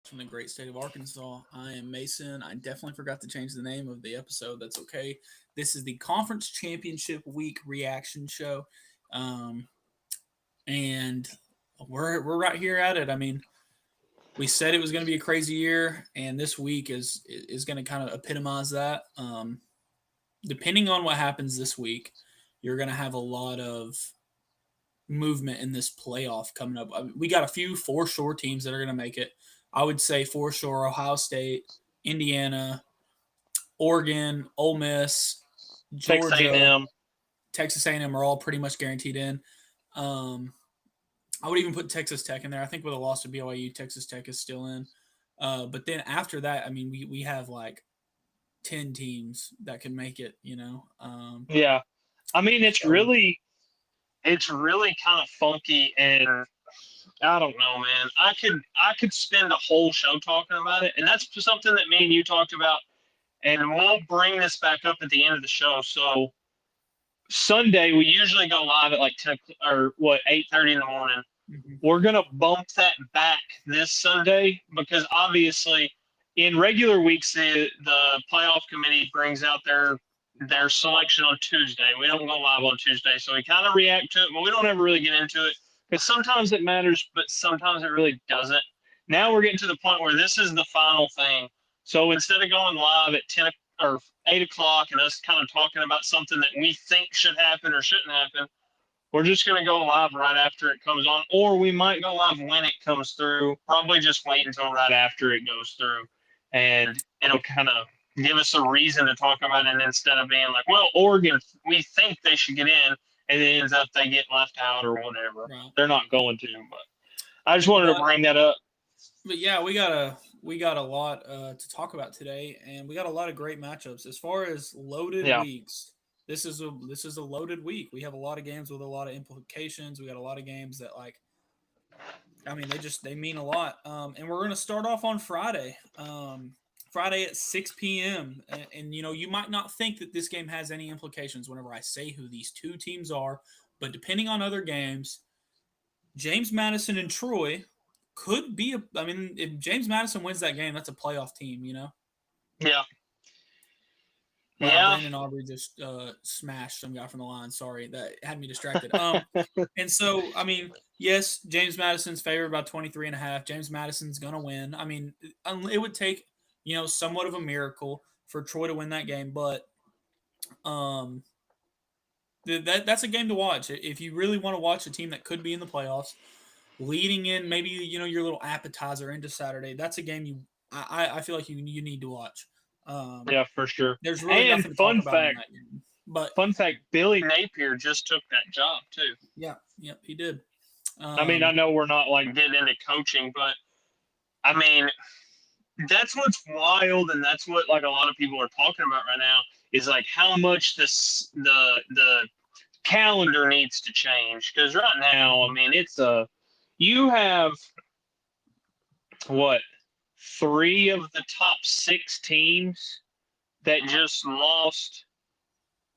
from the great state of Arkansas. I am Mason. I definitely forgot to change the name of the episode. That's okay. This is the Conference Championship Week reaction show, um, and we're right here at it. I mean, we said it was going to be a crazy year, and this week is going to kind of epitomize that. Depending on what happens this week, you're going to have a lot of movement in this playoff coming up. I mean, we got a few for sure teams that are going to make it. I would say for sure Ohio State, Indiana, Oregon, Ole Miss, Texas Georgia, A&M. Texas A&M are all pretty much guaranteed in. Um, I would even put Texas Tech in there. I think with a loss to BYU, Texas Tech is still in. But then after that, I mean, we have like 10 teams that can make it. Yeah. I mean, So it's really kind of funky, and I don't know, man. I could spend a whole show talking about it, and that's something that me and you talked about, and we'll bring this back up at the end of the show. So Sunday we usually go live at like 8:30 in the morning. mhm. We're gonna bump that back this Sunday because obviously in regular weeks the playoff committee brings out their selection on Tuesday. We don't go live on Tuesday, so we kind of react to it, but we don't ever really get into it because sometimes it matters, but sometimes it really doesn't. Now we're getting to the point where this is the final thing. So instead of going live at 10 or 8 o'clock and us kind of talking about something that we think should happen or shouldn't happen, we're just going to go live right after it comes on, or we might go live when it comes through. Probably just wait until right after it goes through, and it'll kind of give us a reason to talk about it instead of being like, well, Oregon, we think they should get in, and it ends up they get left out or whatever. Right. They're not going to, but I just wanted to But bring that up. but yeah, we got a lot to talk about today, and we got a lot of great matchups. As far as loaded Yeah, weeks, this is a loaded week. We have a lot of games with a lot of implications. We got a lot of games that I mean they mean a lot. And we're gonna start off on Friday. Friday at 6 p.m. And you might not think that this game has any implications whenever I say who these two teams are, but depending on other games, James Madison and Troy could be I mean, if James Madison wins that game, that's a playoff team. yeah, Wow, yeah. Brandon Aubrey just smashed some guy from the line. Sorry, that had me distracted. And so I mean, yes, James Madison's favored by 23 and a half. James Madison's gonna win. I mean, it would take somewhat of a miracle for Troy to win that game, but um, that's a game to watch if you really want to watch a team that could be in the playoffs. Leading in maybe your little appetizer into Saturday. That's a game I feel like you need to watch. Um, Yeah, for sure. there's really And nothing to talk about in that game, but fun fact, Billy Napier just took that job too. yeah, yep, he did. I mean, I Um, know we're not like getting into coaching, but I mean, that's what's wild, and that's what like a lot of people are talking about right now is like how much the calendar needs to change because right now, I mhm, mean, you have what, three of the top six teams that just lost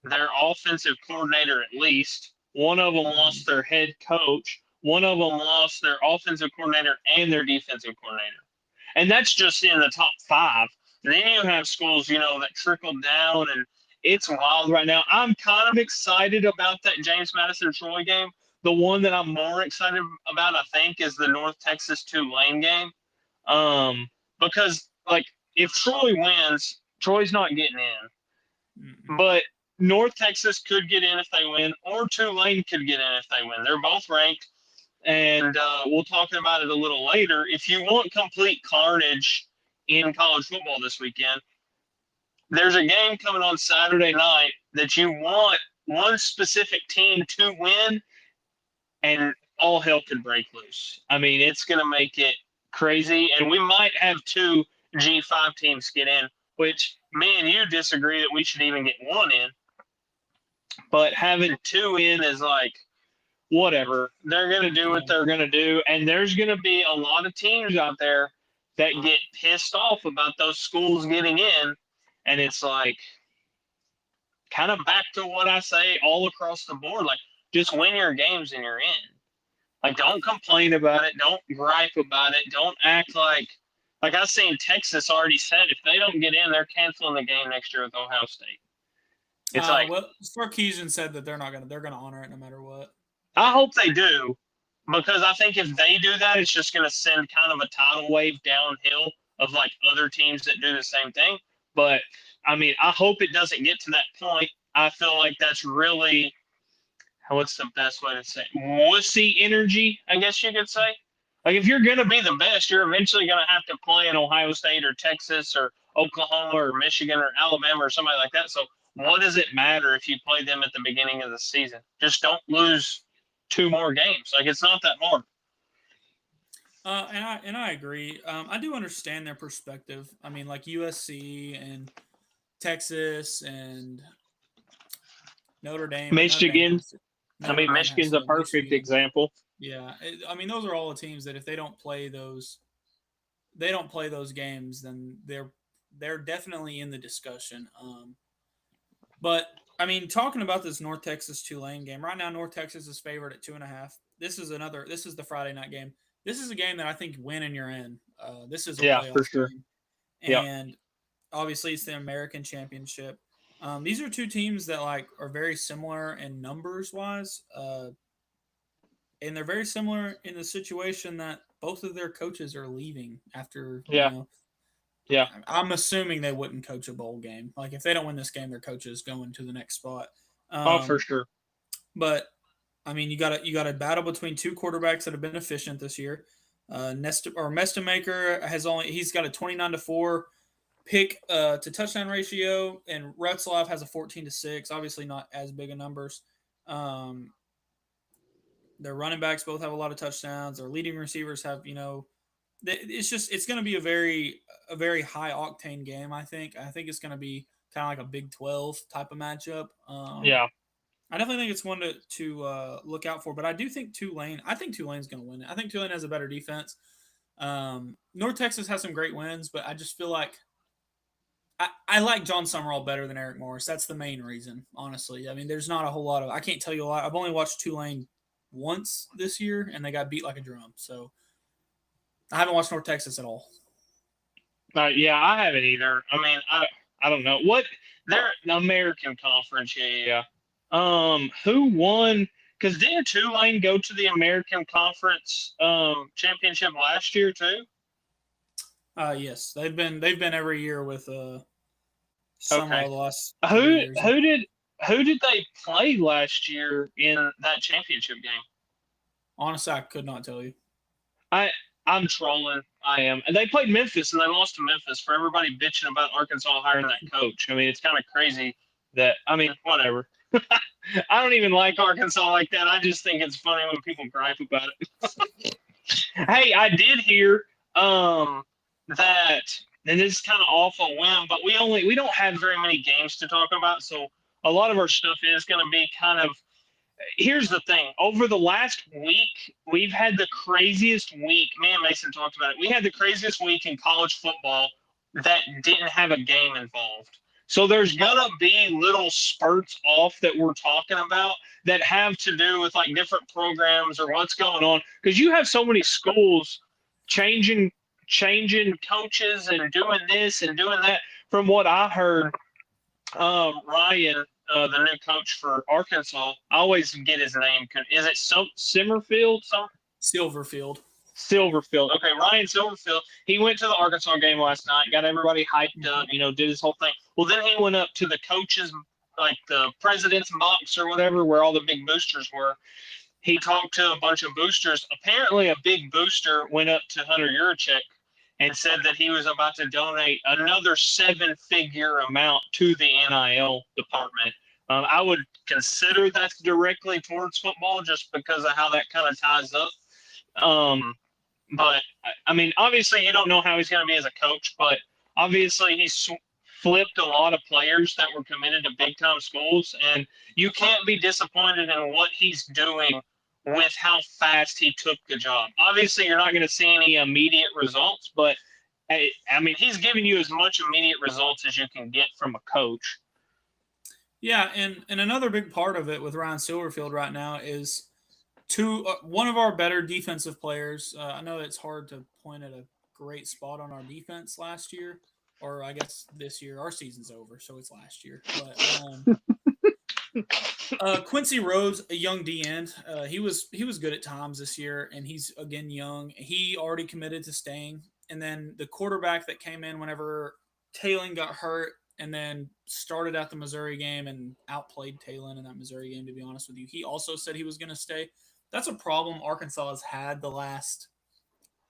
their offensive coordinator at least. One of them mhm, lost their head coach. One of them lost their offensive coordinator and their defensive coordinator. And that's just in the top five. And then you have schools, that trickle down, and it's wild right now. I'm kind of excited about that James Madison Troy game. The one that I'm more excited about, I think, is the North Texas Tulane game. Because like if Troy wins, Troy's not getting in. mhm. But North Texas could get in if they win, or Tulane could get in if they win. They're both ranked, and we'll talk about it a little later. If you want complete carnage in college football this weekend, there's a game coming on Saturday night that you want one specific team to win, and all hell could break loose. I mean, it's going to make it crazy, and we might have two G5 teams get in, which me and you disagree that we should even get one in, but having two in is like, whatever. They're going to do what Yeah, they're going to do. And there's going to be a lot of teams out there that get pissed off about those schools getting in. And it's like, kind of back to what I say all across the board. Like, just win your games and you're in. Like, don't complain about it. Don't gripe about it. Don't act like Like I've seen Texas already said if they don't get in, they're canceling the game next year with Ohio State. It's like Well, Sarkisian said that they're gonna honor it no matter what. I hope they do because I think if they do that, it's just going to send kind of a tidal wave downhill of like other teams that do the same thing. But I mean, I hope it doesn't get to that point. I feel like that's really what's the best way to say it? Wussy energy, I guess you could say. Like if you're going to be the best, you're eventually going to have to play in Ohio State or Texas or Oklahoma or Michigan or Alabama or somebody like that. So what does it matter if you play them at the beginning of the season? Just don't lose two more games. Like it's not that hard. And I agree. I do understand their perspective. I mean, like USC and Texas and Notre Dame. Notre Dame Michigan. has to. I Notre mean, Dame has Michigan's a to. perfect Michigan. example. Yeah, I mean, those are all the teams that if they don't play those games, then they're definitely in the discussion. But I mean, talking about this North Texas Tulane game right now, North Texas is favored at 2.5. This is the Friday night game. This is a game that I think win and you're in. This is a Yeah, for playoff sure. game, Yeah. and obviously it's the American Championship. These are two teams that like are very similar in numbers wise, and they're very similar in the situation that both of their coaches are leaving after. Yeah. Yeah. I'm assuming they wouldn't coach a bowl game. Like if they don't win this game, their coach is going to the next spot. Oh, for sure. But I mean, you got a battle between two quarterbacks that have been efficient this year. Mestamaker he's got a 29-4 pick to touchdown ratio, and Retzlaff has a 14-6. Obviously, not as big of numbers. Their running backs both have a lot of touchdowns. Their leading receivers have it's going to be a very high octane game. I think it's going to be kind of like a Big 12 type of matchup. Yeah. I definitely think it's one to look out for. But I do think I think Tulane's going to win it. I think Tulane has a better defense. North Texas has some great wins, but I just feel like I like John Summerall better than Eric Morris. That's the main reason, honestly. I mean, there's not a whole lot of. I can't tell you a lot. I've only watched Tulane once this year, and they got beat like a drum. So I haven't watched North Texas at all. Yeah, I haven't either. I mean, I don't know what they're the American Conference. Yeah. Who won? Because didn't Tulane go to the American Conference championship last year too? Yes, they've been every year with Summerall Okay. the last Who 3 years. who did they play last year in that championship game? Honestly, I could not tell you. I'm trolling. I am. And they played Memphis and they lost to Memphis for everybody bitching about Arkansas hiring that coach. I mean, it's kind of crazy that, I mean, whatever. I don't even like Arkansas like that. I just think it's funny when people gripe about it. Hey, I did hear that, and this is kind of off a whim, but we don't have very many games to talk about, so a lot of our stuff is going to be kind of. Here's the thing. Over the last week, we've had the craziest week. Me and Mason talked about it. We had the craziest week in college football that didn't have a game involved. So there's going to be little spurts off that we're talking about that have to do with like different programs or what's going on. Because you have so many schools changing coaches and doing this and doing that. From what I heard, Ryan, the new coach for Arkansas, I always get his name. Is it Simmerfield? Silverfield. Silverfield. Okay, Ryan Silverfield. He went to the Arkansas game last night, got everybody hyped up, did his whole thing. Well, then he went up to the coaches, like the president's box or whatever, where all the big boosters were. He talked to a bunch of boosters. Apparently, a big booster went up to Hunter Yurachek and said that he was about to donate another 7-figure amount to the NIL department. I would consider that's directly towards football just because of how that kind of ties up. But, I mean, obviously you don't know how he's going to be as a coach, but obviously he's flipped a lot of players that were committed to big-time schools, and you can't be disappointed in what he's doing with how fast he took the job. Obviously, you're not going to see any immediate results, but I mean, he's giving you as much immediate results as you can get from a coach. Yeah, and another big part of it with Ryan Silverfield right now is one of our better defensive players. I know it's hard to point at a great spot on our defense last year, or I guess this year. Our season's over, so it's last year. But Quincy Rose, a young D end, he was good at times this year, and he's again young. He already committed to staying, and then the quarterback that came in whenever Talon got hurt, and then started at the Missouri game and outplayed Talon in that Missouri game. To be honest with you, he also said he was going to stay. That's a problem Arkansas has had the last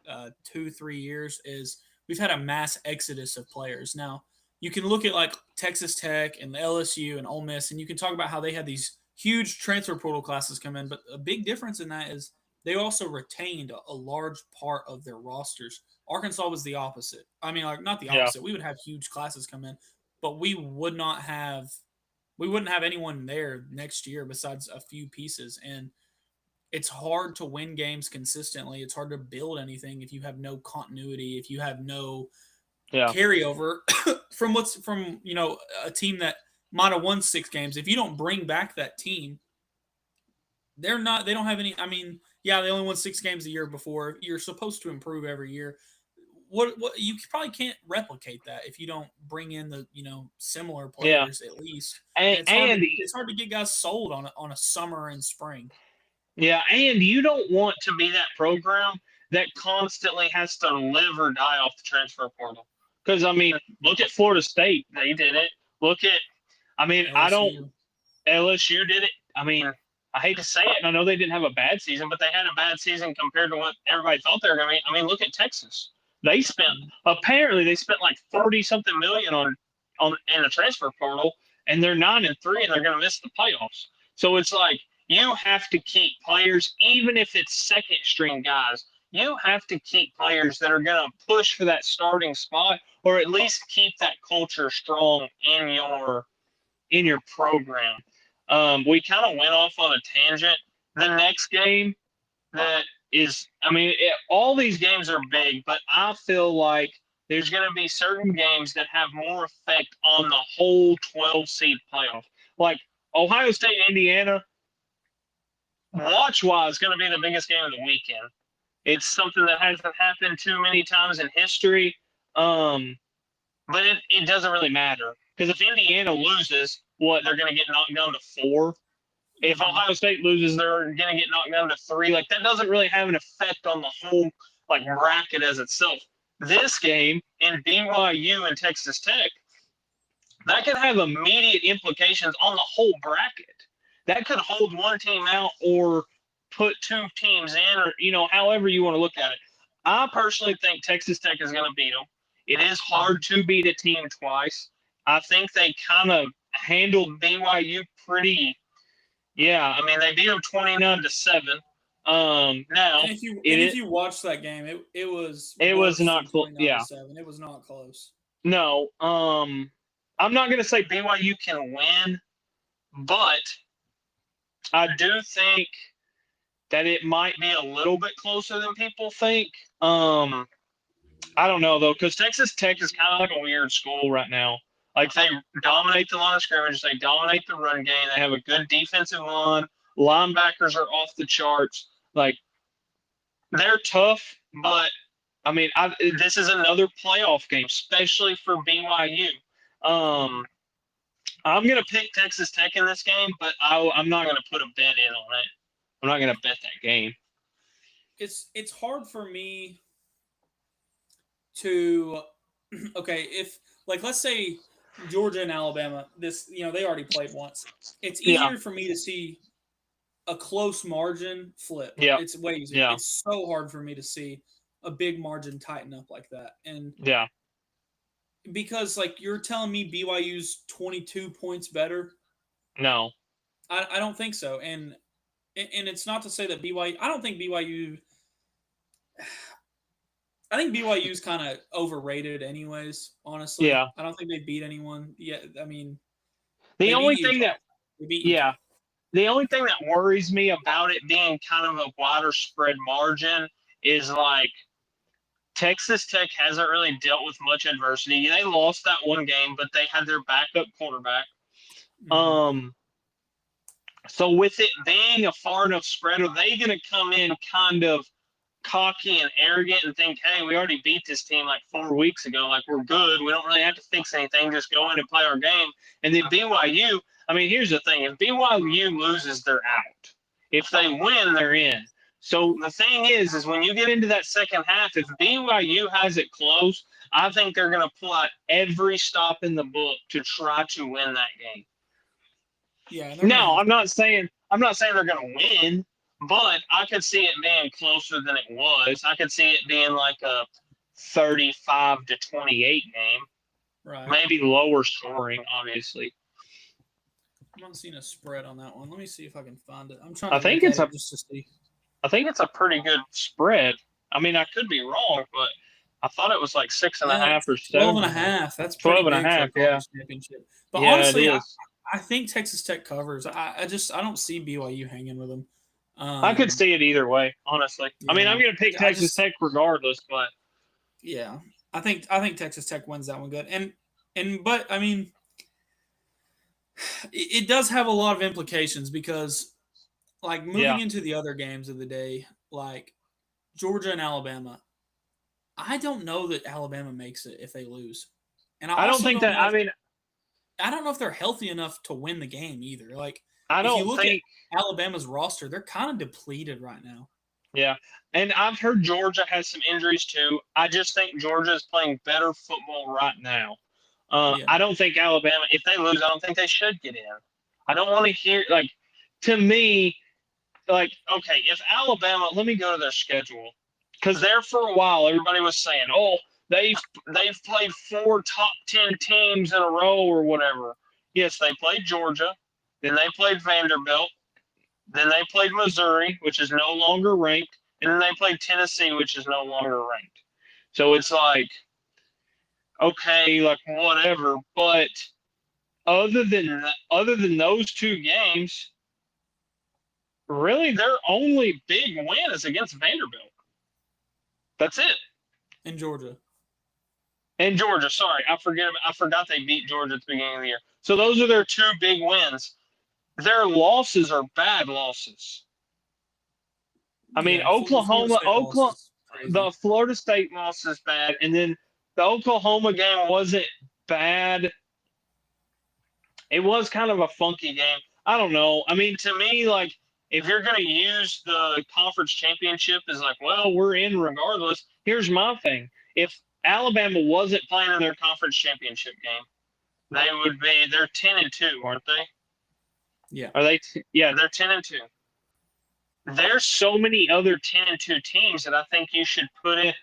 2-3 years. Is we've had a mass exodus of players. Now you can look at like Texas Tech and LSU and Ole Miss, and you can talk about how they had these huge transfer portal classes come in. But a big difference in that is they also retained a large part of their rosters. Arkansas was the opposite. I mean, like not the Yeah. opposite. We would have huge classes come in, but we wouldn't have anyone there next year besides a few pieces. And it's hard to win games consistently. It's hard to build anything if you have no continuity, if you have no Yeah. carryover from a team that might have won 6 games. If you don't bring back that team, they don't have any. I mean, yeah, they only won 6 games a year before. You're supposed to improve every year. What you probably can't replicate that if you don't bring in the similar players at least. And it's hard to get guys sold on a summer and spring. Yeah, and you don't want to be that program that constantly has to live or die off the transfer portal. Because, I mean, look at Florida State. They did it. Look at, I mean, LSU. LSU did it. I mean, I hate to say it, and I know they didn't have a bad season, but they had a bad season compared to what everybody thought they were going to be. I mean, look at Texas. They spent like 30-something million on in the transfer portal, and they're 9-3, and they're going to miss the playoffs. So it's like, you have to keep players, even if it's second string guys, you have to keep players that are going to push for that starting spot, or at least keep that culture strong in your program. We kind of went off on a tangent. The next game that is, I mean, all these games are big, but I feel like there's going to be certain games that have more effect on the whole 12-seed playoff. Like Ohio State, Indiana, watch-wise, going to be the biggest game of the weekend. It's something that hasn't happened too many times in history, but it doesn't really matter. Because if Indiana loses, they're going to get knocked down to 4. If Ohio State loses, they're going to get knocked down to 3. Like, that doesn't really have an effect on the whole bracket as itself. This game in BYU and Texas Tech, that could have immediate implications on the whole bracket. That could hold one team out or put 2 teams in, or, however you want to look at it. I personally think Texas Tech is going to beat them. It is hard to beat a team twice. I think they kind of handled BYU pretty. Yeah, I mean, they beat them 29-7. Now, if you watch that game, it was not close. Yeah, it was not close. No, I'm not going to say BYU can win, but I do think that it might be a little bit closer than people think. I don't know, though, because Texas Tech is kind of like a weird school right now. Like, they dominate the line of scrimmage. They dominate the run game. They have a good defensive line. Linebackers are off the charts. Like, they're tough, but, I mean, this is another playoff game, especially for BYU. I'm going to pick Texas Tech in this game, but I'm not going to put a bet in on it. I'm not going to bet that game. It's hard for me to if let's say Georgia and Alabama, they already played once. It's easier for me to see a close margin flip. Yeah. It's way easier. Yeah. It's so hard for me to see a big margin tighten up like that. And because you're telling me BYU's 22 points better? No. I don't think so. And it's not to say that BYU – I don't think BYU – I think BYU's kind of overrated anyways, honestly. Yeah. I don't think they beat anyone. Yeah, I mean – The only thing that worries me about it being kind of a wider spread margin is Texas Tech hasn't really dealt with much adversity. They lost that one game, but they had their backup quarterback. Mm-hmm. So with it being a far enough spread, are they going to come in kind of cocky and arrogant and think, hey, we already beat this team like 4 weeks ago. Like, we're good. We don't really have to fix anything. Just go in and play our game. And then BYU, I mean, here's the thing. If BYU loses, they're out. If they win, they're in. So the thing is when you get into that second half, if BYU has it close, I think they're going to pull out every stop in the book to try to win that game. Yeah. Now, I'm not saying they're going to win, but I could see it being closer than it was. I could see it being like a 35-28 game. Right. Maybe lower scoring, obviously. I'm not seeing a spread on that one. Let me see if I can find it. I'm trying to I think look it's at it just to see. I think it's a pretty good spread. I mean, I could be wrong, but I thought it was like 6.5 or 7. 12.5. That's pretty 12 and a big half, for a conference championship. But yeah, honestly, it is. I think Texas Tech covers. I don't see BYU hanging with them. I could see it either way, honestly. Yeah. I mean, I'm going to pick Texas Tech regardless, but yeah, I think Texas Tech wins that one good. But I mean, it does have a lot of implications because, like, moving into the other games of the day, like Georgia and Alabama, I don't know that Alabama makes it if they lose, and I don't think that. I mean, I don't know if they're healthy enough to win the game either. Like, if you look at Alabama's roster, they're kind of depleted right now. Yeah, and I've heard Georgia has some injuries too. I just think Georgia is playing better football right now. I don't think Alabama, if they lose, I don't think they should get in. I don't want to hear, like, to me, like, okay, if Alabama, let me go to their schedule. Because there for a while, everybody was saying, oh, they've played 4 top 10 teams in a row or whatever. Yes, they played Georgia. Then they played Vanderbilt. Then they played Missouri, which is no longer ranked. And then they played Tennessee, which is no longer ranked. So it's like, okay, like whatever. But other than those 2 games, really their only big win is against Vanderbilt. That's it. In Georgia. Sorry, I forgot they beat Georgia at the beginning of the year. So those are their 2 big wins. Their losses are bad losses. I mean, Oklahoma, the Florida State loss is bad, and then the Oklahoma game wasn't bad. It was kind of a funky game. I don't know. I mean, to me, like, if you're going to use the conference championship as like, well, we're in regardless, here's my thing. If Alabama wasn't playing in their conference championship game, they're 10-2, aren't they? Yeah. Are they? Yeah, they're 10-2. There's so many other 10-2 teams that I think you should put in.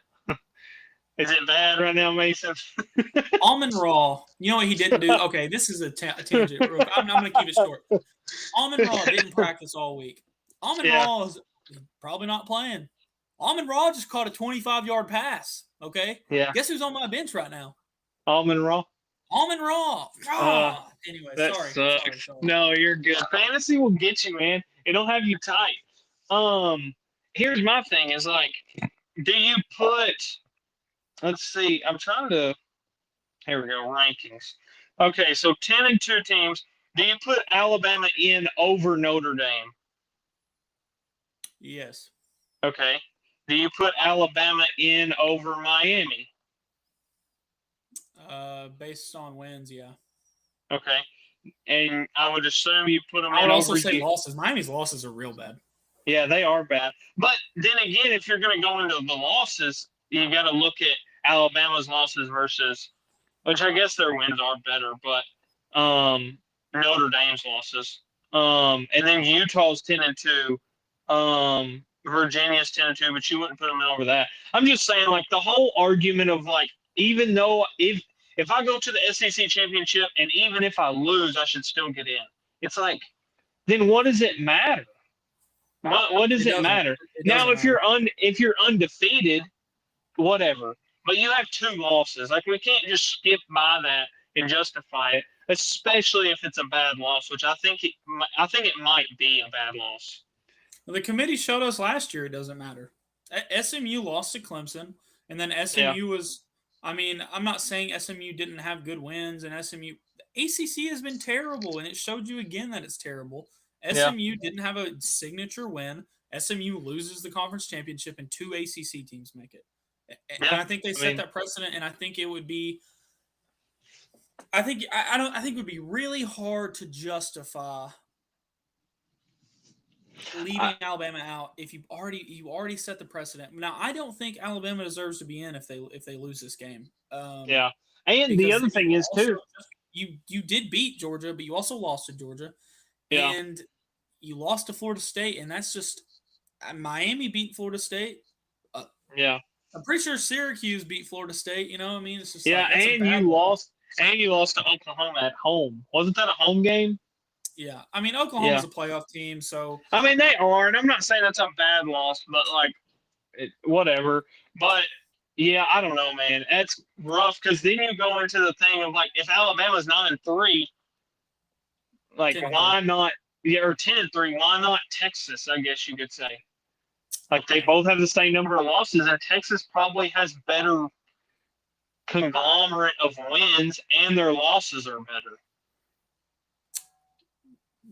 Is it bad right now, Mason? Amon-Ra, you know what he didn't do? Okay, this is a tangent. I'm going to keep it short. Amon-Ra didn't practice all week. Amon-Ra is probably not playing. Amon-Ra just caught a 25-yard pass, okay? Yeah. Guess who's on my bench right now? Amon-Ra. Amon-Ra. Anyway, sorry. No, you're good. Fantasy will get you, man. It'll have you tight. Here's my thing is, like, do you put – let's see. I'm trying to – here we go, rankings. Okay, so 10-2 teams. Do you put Alabama in over Notre Dame? Yes. Okay. Do you put Alabama in over Miami? Based on wins, yeah. Okay. And I would assume you put them in over. I would also say losses. Miami's losses are real bad. Yeah, they are bad. But then again, if you're going to go into the losses, you got to look at Alabama's losses versus, which I guess their wins are better, but Notre Dame's losses. And then Utah's 10-2. Virginia's 10-2, but you wouldn't put them in over that. I'm just saying, like, the whole argument of, like, even though if I go to the SEC championship and even if I lose, I should still get in. It's like, then what does it matter? What does it matter? Now, if you're undefeated, whatever. But you have 2 losses. Like, we can't just skip by that and justify it, especially if it's a bad loss, which I think it might be a bad loss. Well, the committee showed us last year it doesn't matter. SMU lost to Clemson, and then SMU was – I mean, I'm not saying SMU didn't have good wins, and SMU – ACC has been terrible, and it showed you again that it's terrible. SMU didn't have a signature win. SMU loses the conference championship and 2 ACC teams make it. And Yeah, I think they I set mean, that precedent, and I think it would be. I think it would be really hard to justify I, leaving Alabama out if you already set the precedent. Now, I don't think Alabama deserves to be in if they lose this game. yeah. And the Because other thing you is also too. you did beat Georgia, but you also lost to Georgia, Yeah, and you lost to Florida State, and that's just Miami beat Florida State. Uh, yeah, I'm pretty sure Syracuse beat Florida State. You know what I mean? It's just yeah. like that's a bad loss. And you lost to Oklahoma at home. Wasn't that a home game? Yeah, I mean Oklahoma's Yeah. a playoff team, so I mean, they are, and I'm not saying that's a bad loss, but like, whatever. But yeah, I don't know, man. That's rough because then you go into the thing of like, if Alabama's 9-3, like, 10-3. why not? Yeah, or 10-3. Why not Texas? I guess you could say. Like, they Yeah, both have the same number of losses, and Texas probably has better conglomerate of wins, and their losses are better.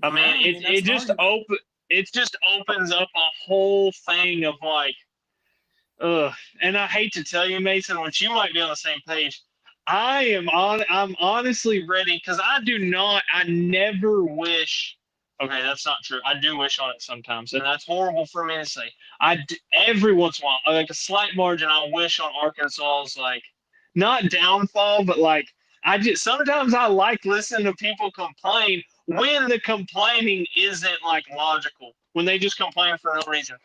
I yeah. mean, I mean that's an argument. it just opens up a whole thing of like, ugh. And I hate to tell you, Mason, which you might be on the same page. I'm honestly ready because I never wish. Okay, that's not true. I do wish on it sometimes, and that's horrible for me to say. Every once in a while, like a slight margin, I wish on Arkansas's like not downfall, but like I just sometimes I like listening to people complain when the complaining isn't like logical, when they just complain for no reason.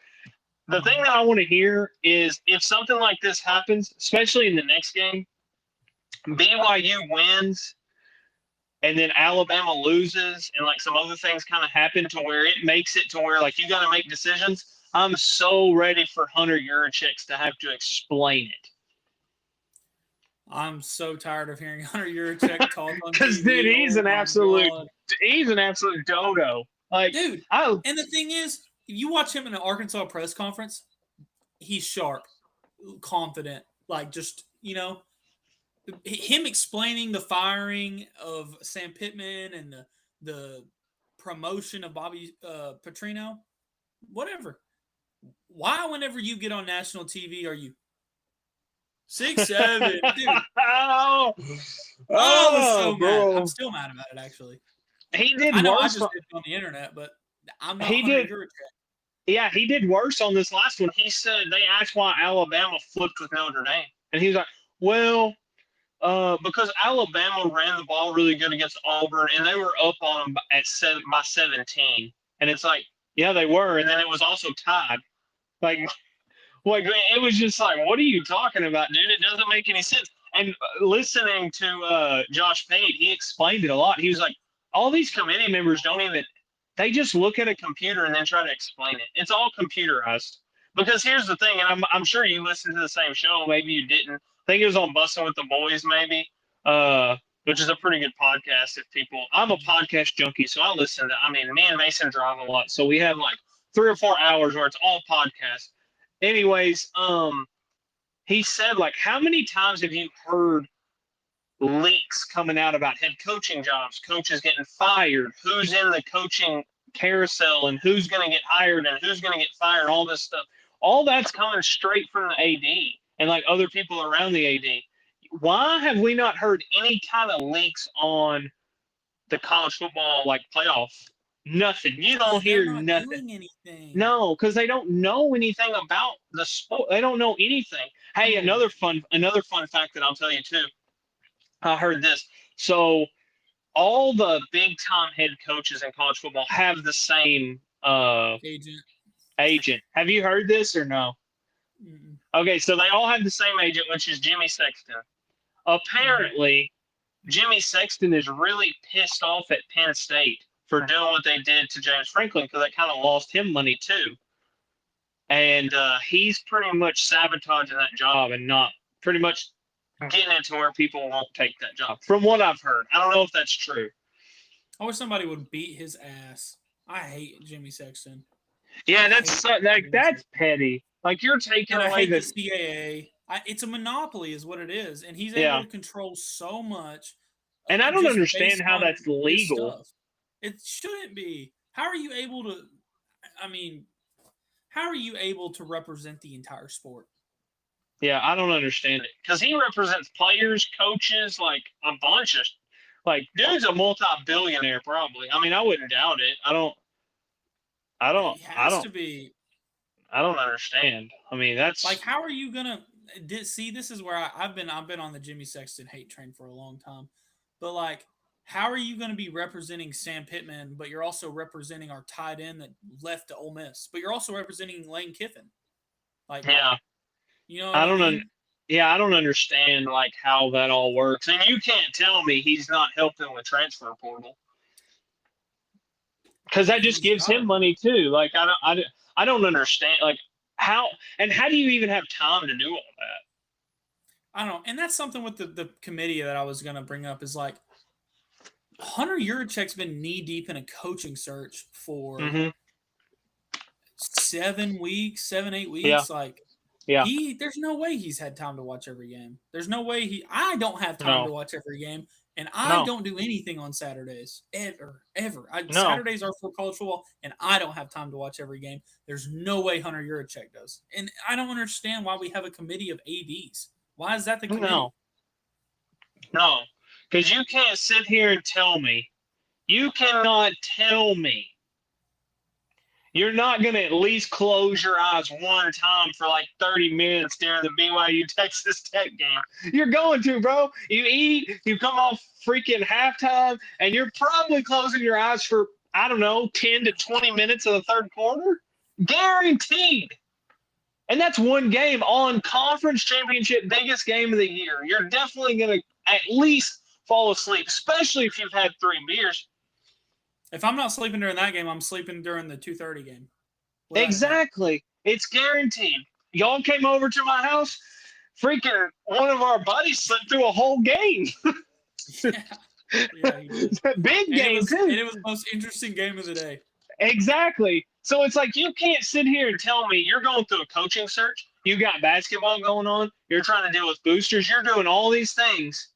The thing that I want to hear is if something like this happens, especially in the next game, BYU wins and then Alabama loses and like some other things kind of happen to where it makes it to where like you got to make decisions. I'm so ready for Hunter Yurichek to have to explain it. I'm so tired of hearing Hunter Yurichek talk on Because TV. dude, Oh my god, he's an absolute dodo. Like dude! I And the thing is, if you watch him in an Arkansas press conference, he's sharp, confident, like just him explaining the firing of Sam Pittman and the promotion of Bobby Petrino, whatever. Why, whenever you get on national TV, are you 6'7", dude? oh, I was oh, so mad. I'm bro. still mad about it. Actually, He did I know I worse. just did it on the internet, but I'm not He Hunter did. Yurichek. Yeah, he did worse on this last one. He said they asked why Alabama flipped with Notre Dame, and he was like, "Well, because Alabama ran the ball really good against Auburn, and they were up on them by 17." And it's like, yeah, they were, and then it was also tied. Like, it was just like, what are you talking about, dude? It doesn't make any sense. And listening to Josh Pate, he explained it a lot. He was like, all these committee members don't even they just look at a computer and then try to explain it. It's all computerized. Because here's the thing, and I'm sure you listened to the same show. Maybe you didn't. I think it was on Bussin' with the Boys, maybe, which is a pretty good podcast. If people, I'm a podcast junkie, so I listen to. I mean, me and Mason drive a lot, so we have like 3 or 4 hours where it's all podcasts. Anyways, he said like, how many times have you heard leaks coming out about head coaching jobs, coaches getting fired, who's in the coaching carousel, and who's going to get hired and who's going to get fired, all this stuff. All that's coming straight from the AD and like other people around the AD. Why have we not heard any kind of leaks on the college football like playoff? Nothing. You don't Because they're hear not nothing. doing anything. No, because they don't know anything about the sport. They don't know anything. Hey, Oh. another fun fact that I'll tell you too. I heard this. So all the big time head coaches in college football have the same agent. Have you heard this or no? Mm-mm. Okay, so they all have the same agent, which is Jimmy Sexton. Apparently, Jimmy Sexton is really pissed off at Penn State for doing what they did to James Franklin because they kind of lost him money too. And he's pretty much sabotaging that job and not pretty much getting it to where people won't take that job. From what I've heard, I don't know if that's true. I wish somebody would beat his ass. I hate Jimmy Sexton. Yeah, that's petty. Like you're taking And I away hate the CAA. It's a monopoly, is what it is, and he's able to control so much. And I don't just understand based how on that's his legal. stuff. It shouldn't be. How are you able to? I mean, how are you able to represent the entire sport? Yeah, I don't understand it because he represents players, coaches, like a bunch of, like, dude's a multi-billionaire probably. I mean, I wouldn't doubt it. I don't, He I has don't, to be. I don't understand. I mean, Like, that's how are you gonna see? This is where I've been on the Jimmy Sexton hate train for a long time, but like, how are you going to be representing Sam Pittman, but you're also representing our tight end that left to Ole Miss, but you're also representing Lane Kiffin? Like, yeah. you know what I I don't, mean? yeah, I don't understand like how that all works, and you can't tell me he's not helping with transfer portal because that just He's gives got him to. money too. Like I don't understand like how do you even have time to do all that? I don't know, and that's something with the committee that I was going to bring up is like Hunter Yurichek's been knee deep in a coaching search for Hmm. 7 weeks, 8 weeks. Yeah, Like, yeah, there's no way he's had time to watch every game. There's no way I don't have time no, to watch every game, and I no, don't do anything on Saturdays ever. no, Saturdays are for college football, and I don't have time to watch every game. There's no way Hunter Yurichek does, and I don't understand why we have a committee of ads. Why is that the committee? no, no, because you can't sit here and tell me. You cannot tell me you're not going to at least close your eyes one time for like 30 minutes during the BYU Texas Tech game. You're going to, bro. You eat, you come off freaking halftime, and you're probably closing your eyes for, I don't know, 10 to 20 minutes of the third quarter. Guaranteed. And that's one game on conference championship, biggest game of the year. You're definitely going to at least fall asleep, especially if you've had 3 beers. If I'm not sleeping during that game, I'm sleeping during the 2:30 game, without a doubt. Exactly. It's guaranteed. Y'all came over to my house. Freaking one of our buddies slept through a whole game. Yeah, yeah, he did, Big and it game was too. and it was the most interesting game of the day. Exactly. So it's like you can't sit here and tell me you're going through a coaching search. You got basketball going on. You're trying to deal with boosters. You're doing all these things,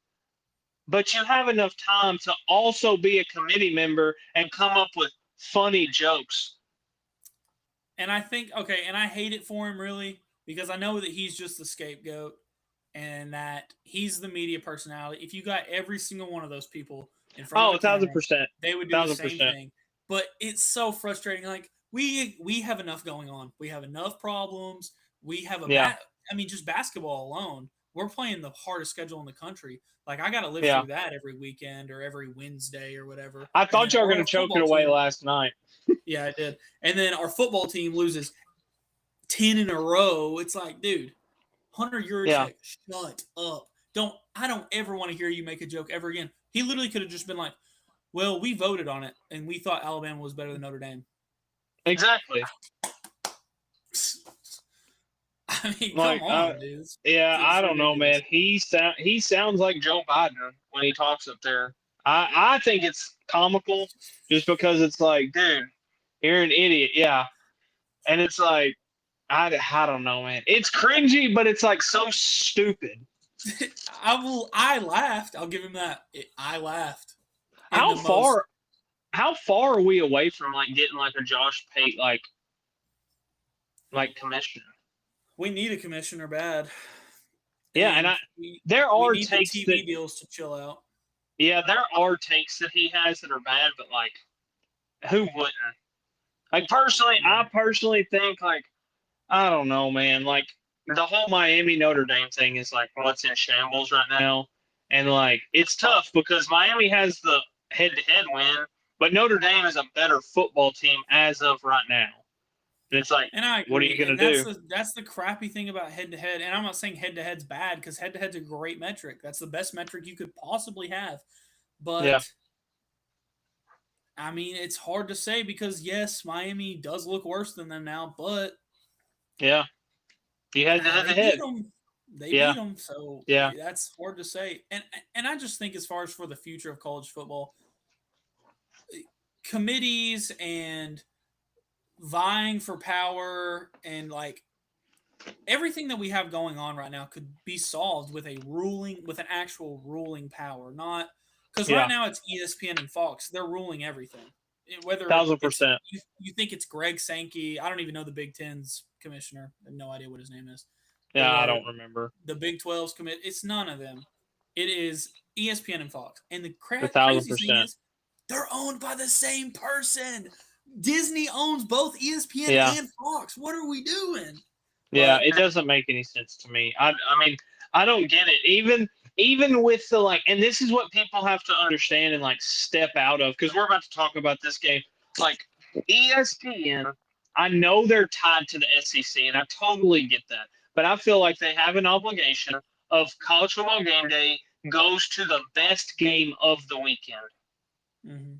but you have enough time to also be a committee member and come up with funny jokes. And I think okay, and I hate it for him really because I know that he's just the scapegoat and that he's the media personality. If you got every single one of those people in front of Oh, a camera, 1,000%. they would do the Thousand same percent. thing. But it's so frustrating. Like we have enough going on. We have enough problems. We have Yeah. I mean, just basketball alone. We're playing the hardest schedule in the country. Like I got to live Yeah. through that every weekend or every Wednesday or whatever. I And thought then y'all were going our to choke it football away team, last night. yeah, I did. And then our football team loses 10 in a row. It's like, dude, Hunter Yeah. Yurichek, shut up. I don't ever want to hear you make a joke ever again. He literally could have just been like, well, we voted on it and we thought Alabama was better than Notre Dame. Exactly. I mean, come Like, on, dude. yeah, I It's don't know, man. ridiculous. He sounds like Joe Biden when he talks up there. I think it's comical just because it's like, dude, you're an idiot. Yeah. And it's like, I don't know, man. It's cringy, but it's like so stupid. I laughed. I'll give him that. I laughed in How the most. far how far are we away from like getting like a Josh Pate like commissioner? We need a commissioner bad. Yeah, and And we, there we are need the takes that TV deals to chill out. yeah, there are takes that he has that are bad, but like who wouldn't? Like personally, I personally think like I don't know, man. Like the whole Miami Notre Dame thing is like what's in shambles right now, and like it's tough because Miami has the head-to-head win, but Notre Dame is a better football team as of right now. And it's like, And I what are you agree. gonna And do? that's the crappy thing about head to head. And I'm not saying head to head's bad because head to head's a great metric. That's the best metric you could possibly have. Yeah, But I mean, it's hard to say because yes, Miami does look worse than them now, but yeah. You had to head they to beat head. them. They Yeah, beat them, so yeah, that's hard to say. And I just think as far as for the future of college football, committees and vying for power and like everything that we have going on right now could be solved with an actual ruling power, not because right yeah, now it's ESPN and Fox. They're ruling everything. Whether it's 1,000%. you think it's Greg Sankey, I don't even know the Big Ten's commissioner. I have no idea what his name is, Yeah, I or don't remember. the Big 12's commit. It's none of them. It is ESPN and Fox. And the A thousand craziest thing percent. is, they're owned by the same person. Disney owns both ESPN Yeah. and Fox. What are we doing? Yeah, But it doesn't make any sense to me. I mean, I don't get it. Even with the like, and this is what people have to understand and like step out of, because we're about to talk about this game. Like ESPN, I know they're tied to the SEC, and I totally get that. But I feel like they have an obligation of college football game day goes to the best game of the weekend. mm-hmm.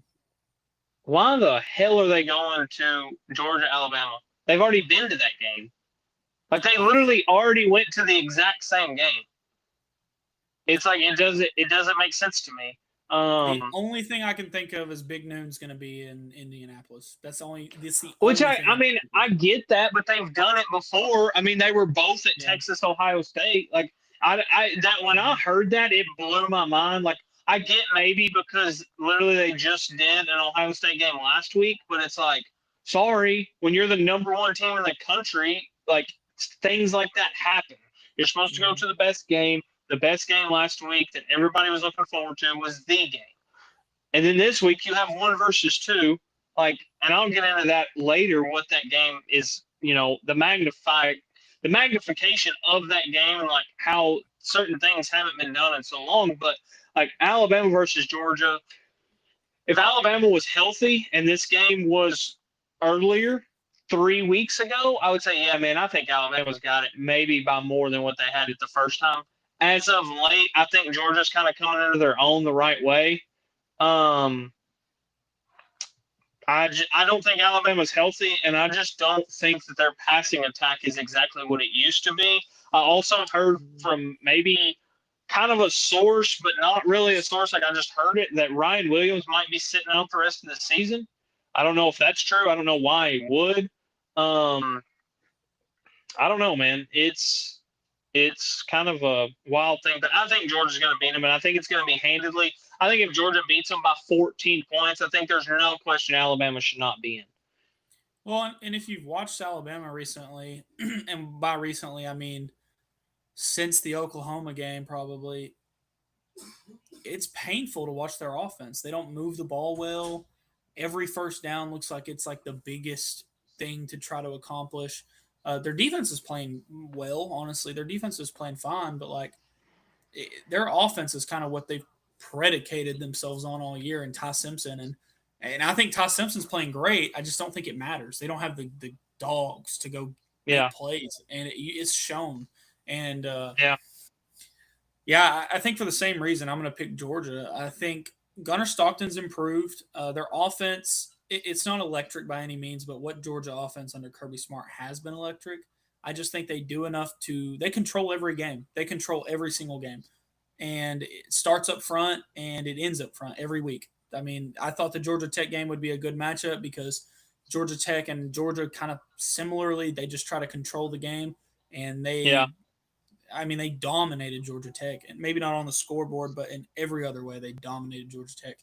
Why the hell are they going to Georgia, Alabama? They've already been to that game. Like they literally already went to the exact same game. It's like it doesn't make sense to me. The only thing I can think of is Big Noon's going to be in Indianapolis. That's the only thing. I mean, I get that, but they've done it before. I mean, they were both at Texas, Ohio State. Like that when I heard that, it blew my mind. Like I get maybe because literally they just did an Ohio State game last week, but it's like, sorry, when you're the number one team in the country, like things like that happen. You're supposed to go to the best game. The best game last week that everybody was looking forward to was the game. And then this week you have 1 versus 2. Like, and I'll get into that later, what that game is, the magnification of that game and like how certain things haven't been done in so long. But like Alabama versus Georgia, if Alabama was healthy and this game was earlier, 3 weeks ago, I would say, yeah, man, I think Alabama's got it maybe by more than what they had it the first time. As of late, I think Georgia's kind of coming into their own the right way. I don't think Alabama's healthy, and I just don't think that their passing attack is exactly what it used to be. I also heard from maybe kind of a source, but not really a source. Like I just heard it, that Ryan Williams might be sitting out the rest of the season. I don't know if that's true. I don't know why he would. I don't know, man. It's kind of a wild thing, but I think Georgia's going to beat them, and I think it's going to be handedly. I think if Georgia beats them by 14 points, I think there's no question Alabama should not be in. Well, and if you've watched Alabama recently, and by recently I mean since the Oklahoma game, probably, it's painful to watch their offense. They don't move the ball well. Every first down looks like it's like the biggest thing to try to accomplish. Their defense is playing well, honestly. Their defense is playing fine, but like their offense is kind of what they've predicated themselves on all year. And Ty Simpson and I think Ty Simpson's playing great. I just don't think it matters. They don't have the dogs to go make plays, and it's shown. And I think for the same reason, I'm going to pick Georgia. I think Gunnar Stockton's improved. Their offense, it's not electric by any means, but what Georgia offense under Kirby Smart has been electric. I just think they do enough they control every game. They control every single game. And it starts up front and it ends up front every week. I mean, I thought the Georgia Tech game would be a good matchup because Georgia Tech and Georgia kind of similarly, they just try to control the game. And they dominated Georgia Tech, and maybe not on the scoreboard, but in every other way, they dominated Georgia Tech.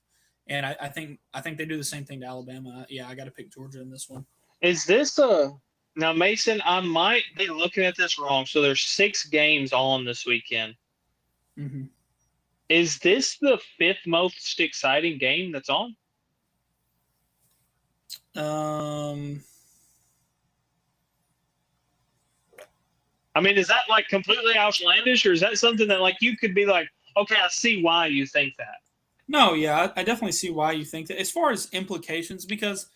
And I think they do the same thing to Alabama. Yeah, I got to pick Georgia in this one. Is this now, Mason? I might be looking at this wrong. So there's 6 games on this weekend. Mm-hmm. Is this the 5th most exciting game that's on? I mean, is that like completely outlandish, or is that something that like you could be like, okay, I see why you think that? No, yeah, I definitely see why you think that. As far as implications, because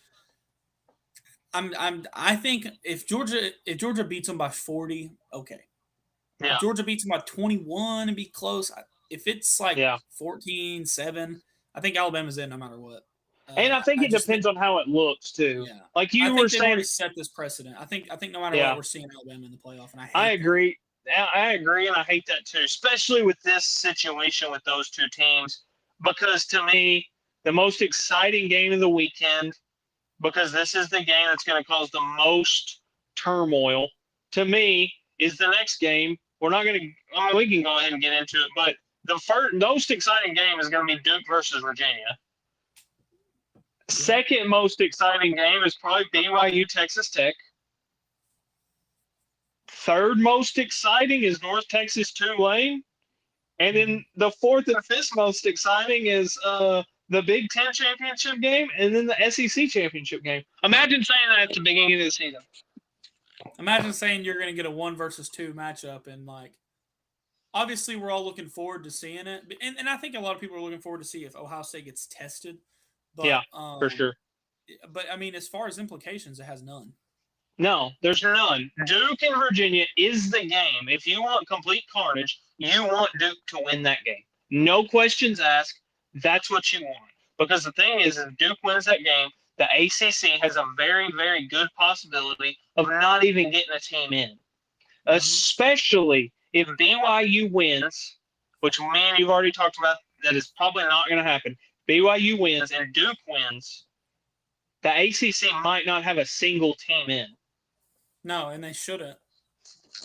I think if Georgia beats them by 40, okay. Yeah. If Georgia beats them by 21 and be close, if it's like 14-7, I think Alabama's in no matter what. And I think it depends on how it looks too. Yeah. Like you were saying, already set this precedent. I think no matter what, we're seeing Alabama in the playoff, and I agree. I agree, and I hate that too, especially with this situation with those two teams. Because to me, the most exciting game of the weekend, because this is the game that's going to cause the most turmoil, to me, is the next game. We're not going to. We can go ahead and get into it, but the most exciting game is going to be Duke versus Virginia. Second most exciting game is probably BYU Texas Tech. Third most exciting is North Texas Tulane. And then the fourth and fifth most exciting is the Big Ten championship game and then the SEC championship game. Imagine saying that at the beginning of the season. Imagine saying you're going to get a 1 versus 2 matchup, and obviously we're all looking forward to seeing it, and I think a lot of people are looking forward to see if Ohio State gets tested. But, yeah, for sure. But I mean, as far as implications, it has none. No, there's none. Duke and Virginia is the game. If you want complete carnage, you want Duke to win that game. No questions asked. That's what you want. Because the thing is, if Duke wins that game, the ACC has a very, very good possibility of not even getting a team in. Especially if BYU wins, which me and you've already talked about, that is probably not going to happen. BYU wins and Duke wins, the ACC might not have a single team in. No, and they shouldn't.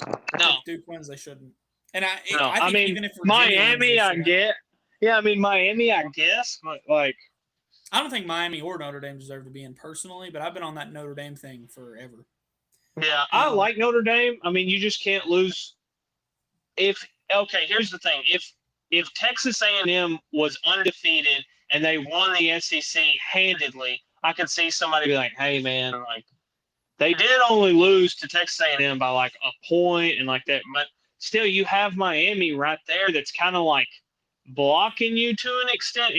No. If Duke wins, they shouldn't. And I think mean, even if Virginia Miami, wins, I get. Yeah, I mean, Miami, I guess. But, I don't think Miami or Notre Dame deserve to be in personally, but I've been on that Notre Dame thing forever. Yeah, I like Notre Dame. I mean, you just can't lose. Here's the thing. If Texas A&M was undefeated and they won the SEC handedly, I could see somebody be like, hey, man, they did only lose to Texas A&M by a point and like that. But still, you have Miami right there that's kind of blocking you to an extent.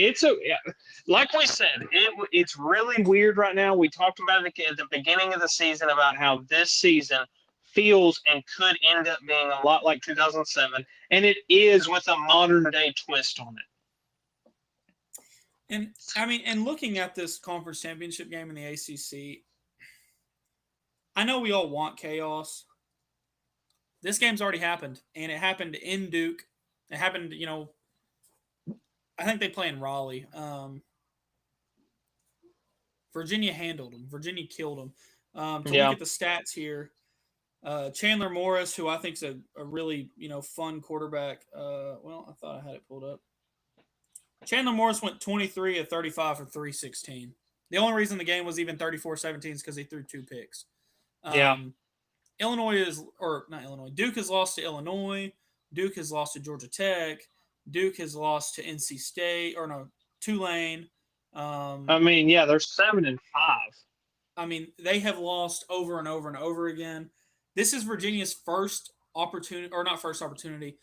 Like we said, it's really weird right now. We talked about it at the beginning of the season about how this season feels and could end up being a lot like 2007, and it is with a modern day twist on it. And I mean, and looking at this conference championship game in the ACC, I know we all want chaos. This game's already happened, and it happened in Duke. It happened, I think they play in Raleigh. Virginia handled them. Virginia killed them. Look at the stats here, Chandler Morris, who I think is a really fun quarterback. I thought I had it pulled up. Chandler Morris went 23 of 35 for 316. The only reason the game was even 34-17 is because he threw 2 picks. Duke has lost to Illinois. Duke has lost to Georgia Tech. Duke has lost to NC State Tulane. They're 7-5. I mean, they have lost over and over and over again. This is Virginia's first opportunity, or not first opportunity.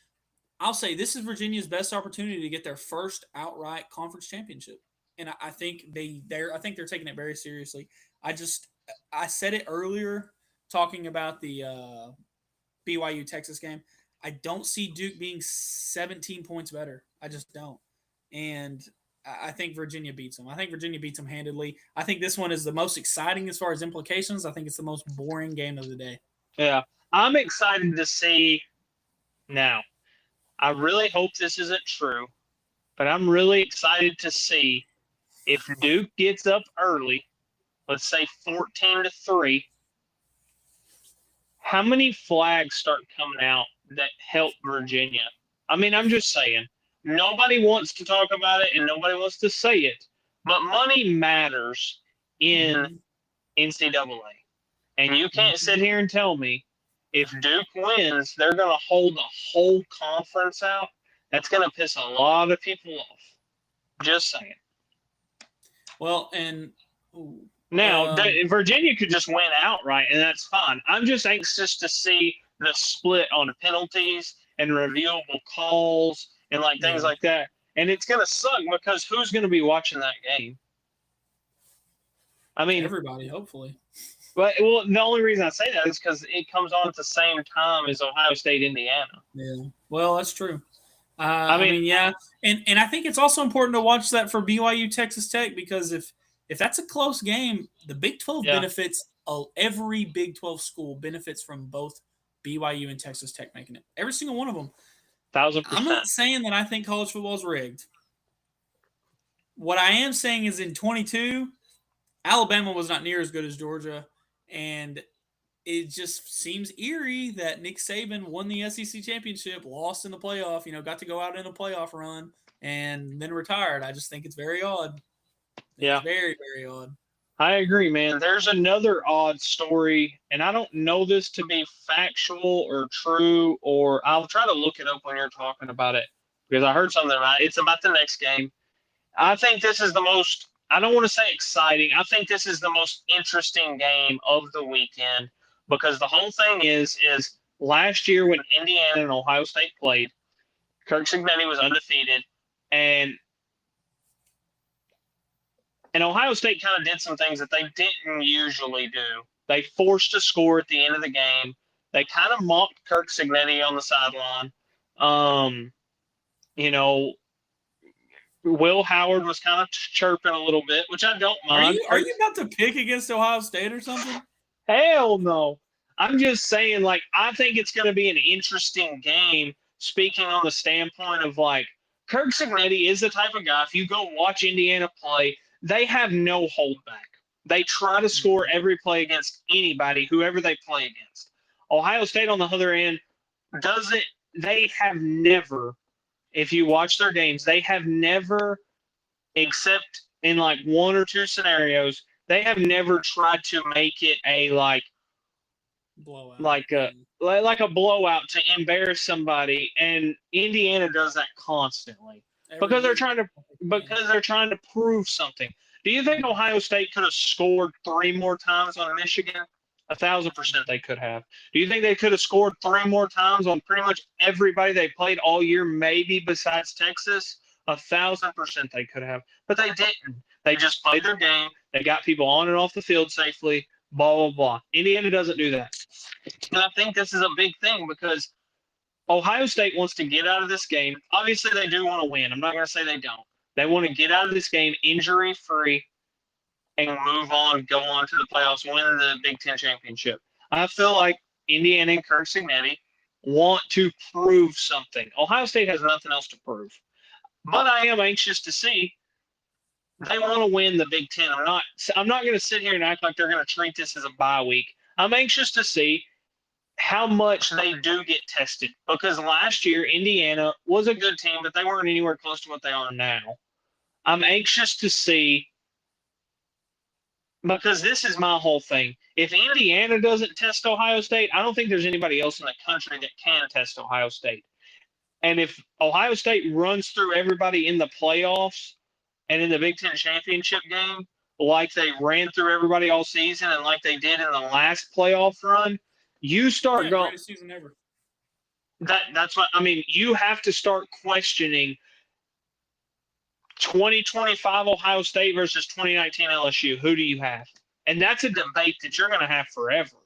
I'll say this is Virginia's best opportunity to get their first outright conference championship, and I think they're taking it very seriously. I said it earlier talking about the BYU Texas game. I don't see Duke being 17 points better. I just don't, and I think Virginia beats them. I think Virginia beats them handedly. I think this one is the most exciting as far as implications. I think it's the most boring game of the day. Yeah, I'm excited to see now. I really hope this isn't true, but I'm really excited to see if Duke gets up early, let's say 14-3, how many flags start coming out that help Virginia? I mean, I'm just saying. Nobody wants to talk about it and nobody wants to say it, but money matters in NCAA. And you can't sit here and tell me if Duke wins, they're going to hold the whole conference out. That's going to piss a lot of people off. Just saying. Well, and now Virginia could just win outright, and that's fine. I'm just anxious to see the split on the penalties and reviewable calls and things like that. And it's going to suck because who's going to be watching that game? I mean, everybody, hopefully. But the only reason I say that is because it comes on at the same time as Ohio State, Indiana. Yeah, well, that's true. I mean, yeah, and I think it's also important to watch that for BYU Texas Tech because if that's a close game, the Big 12 benefits. Every Big 12 school benefits from both BYU and Texas Tech making it. Every single one of them. 1,000%. I'm not saying that I think college football is rigged. What I am saying is in 22, Alabama was not near as good as Georgia. And it just seems eerie that Nick Saban won the SEC championship, lost in the playoff, got to go out in a playoff run, and then retired. I just think it's very odd. Yeah. Very, very odd. I agree, man. There's another odd story, and I don't know this to be factual or true, or I'll try to look it up when you're talking about it because I heard something about it. It's about the next game. I think this is the most, I don't want to say exciting. I think this is the most interesting game of the weekend because the whole thing is last year when Indiana and Ohio State played, Kirk Cignetti was undefeated, and Ohio State kind of did some things that they didn't usually do. They forced a score at the end of the game. They kind of mocked Kirk Cignetti on the sideline. You know, Will Howard was kind of chirping a little bit, which I don't mind. Are you about to pick against Ohio State or something? Hell no. I'm just saying, like, I think it's going to be an interesting game, speaking on the standpoint of, like, Kirk Cignetti is the type of guy, if you go watch Indiana play, they have no holdback. They try to score every play against anybody, whoever they play against. Ohio State, on the other end, doesn't – they have never – if you watch their games, they have never, except in, like, one or two scenarios, they have never tried to make it a, like – blowout. like a blowout to embarrass somebody, and Indiana does that constantly because they're trying to prove something. Do you think Ohio State could have scored 3 more times on Michigan? 1,000% they could have. Do you think they could have scored 3 more times on pretty much everybody they played all year, maybe besides Texas? 1,000% they could have, but they didn't. They just played their game. They got people on and off the field safely. Blah, blah, blah. Indiana doesn't do that. And I think this is a big thing because Ohio State wants to get out of this game. Obviously, they do want to win. I'm not going to say they don't. They want to get out of this game injury-free and move on, go on to the playoffs, win the Big Ten championship. I feel like Indiana and Kirk Cignetti want to prove something. Ohio State has nothing else to prove. But I am anxious to see. They want to win the Big Ten. I'm not going to sit here and act like they're going to treat this as a bye week. I'm anxious to see how much they do get tested because last year Indiana was a good team, but they weren't anywhere close to what they are now. I'm anxious to see because this is my whole thing. If Indiana doesn't test Ohio State, I don't think there's anybody else in the country that can test Ohio State. And if Ohio State runs through everybody in the playoffs and in the Big Ten championship game, like they ran through everybody all season and like they did in the last playoff run, you start going. Greatest season ever. That's what I mean. You have to start questioning 2025 Ohio State versus 2019 LSU. Who do you have? And that's a debate that you're going to have forever.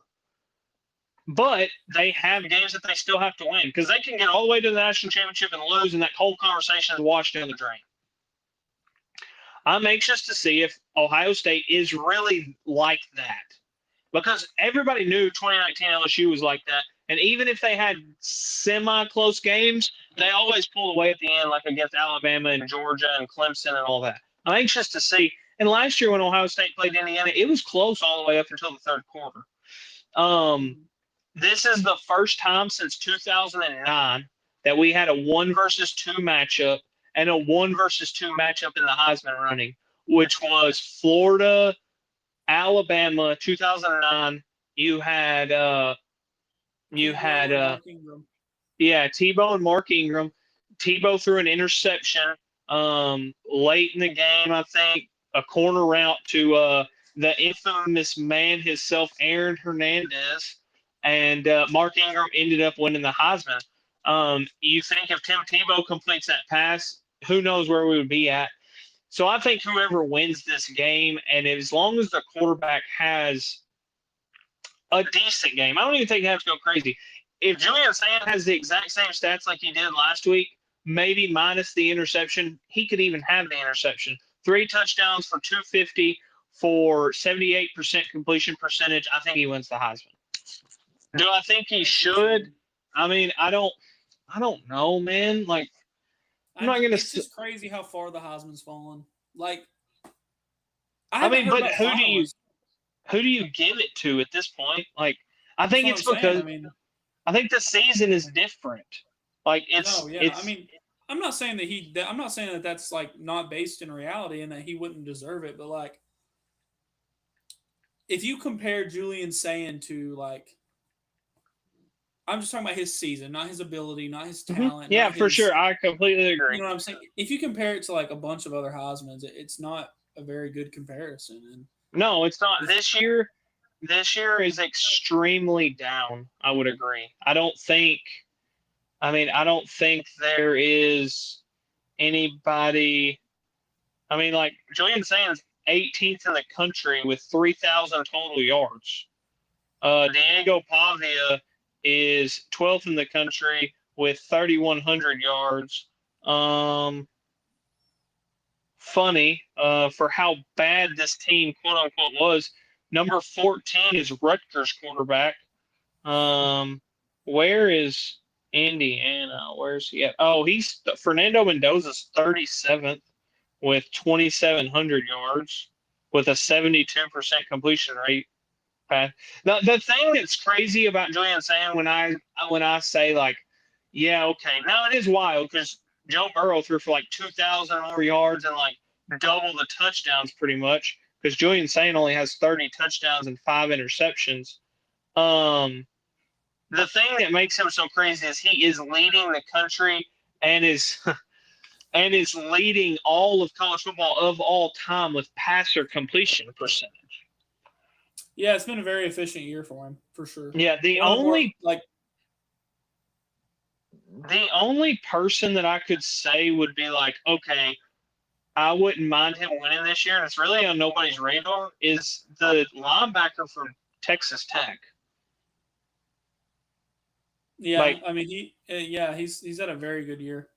But they have games that they still have to win because they can get all the way to the national championship and lose, and that whole conversation is washed down the drain. I'm anxious to see if Ohio State is really like that because everybody knew 2019 LSU was like that. And even if they had semi-close games, they always pulled away at the end, like against Alabama and Georgia and Clemson and all that. I'm anxious to see. And last year when Ohio State played Indiana, it was close all the way up until the third quarter. This is the first time since 2009 that we had a 1 versus 2 matchup and a 1 versus 2 matchup in the Heisman running, which was Florida, Alabama, 2009. You had Tebow and Mark Ingram. Tebow threw an interception late in the game, I think, a corner route to the infamous man himself, Aaron Hernandez, and Mark Ingram ended up winning the Heisman. You think if Tim Tebow completes that pass, who knows where we would be at. So I think whoever wins this game, and as long as the quarterback has a decent game, I don't even think they have to go crazy. If Julian Sand has the exact same stats like he did last week, maybe minus the interception, he could even have the interception. 3 touchdowns for 250 for 78% completion percentage. I think he wins the Heisman. Do I think he should? I mean, I don't know, man. Like, I'm not gonna. It's just crazy how far the Heisman's fallen. Like, I mean, but who do you give it to at this point? Like, I think it's because I think the season is different. Like, it's. I I'm not saying that I'm not saying that that's like not based in reality and that he wouldn't deserve it, but like if you compare Julian Sand to like I'm just talking about his season, not his ability, not his talent, Yeah, not for his sure. I completely you agree. know what I'm saying? If you compare it to like a bunch of other Heisman's, it's not a very good comparison. And No, it's not. this, This year is extremely down. I would agree. I don't think. I mean, I don't think there is anybody. I mean, like Julian Sands, 18th in the country with 3,000 total yards. Diego Pavia is 12th in the country with 3,100 yards. Um, Funny for how bad this team, quote unquote, was. Number 14 is Rutgers quarterback. Um, where is Indiana? Where's he at? Oh, he's Fernando Mendoza's 37th with 2,700 yards with a 72% completion rate. The thing that's crazy about Julian Sand when I say like, yeah, okay, now it is wild because Joe Burrow threw for like 2,000 more yards and like double the touchdowns pretty much because Julian Sand only has 30 touchdowns and 5 interceptions. Um, the thing that makes him so crazy is he is leading the country and is and is leading all of college football of all time with passer completion percentage. yeah, it's been a very efficient year for him for sure. Yeah, the One of the more only like the only person that I could say would be like, okay, I wouldn't mind him winning this year, and it's really on nobody's radar, is the linebacker from Texas Tech. yeah, Like, I mean yeah he's had a very good year.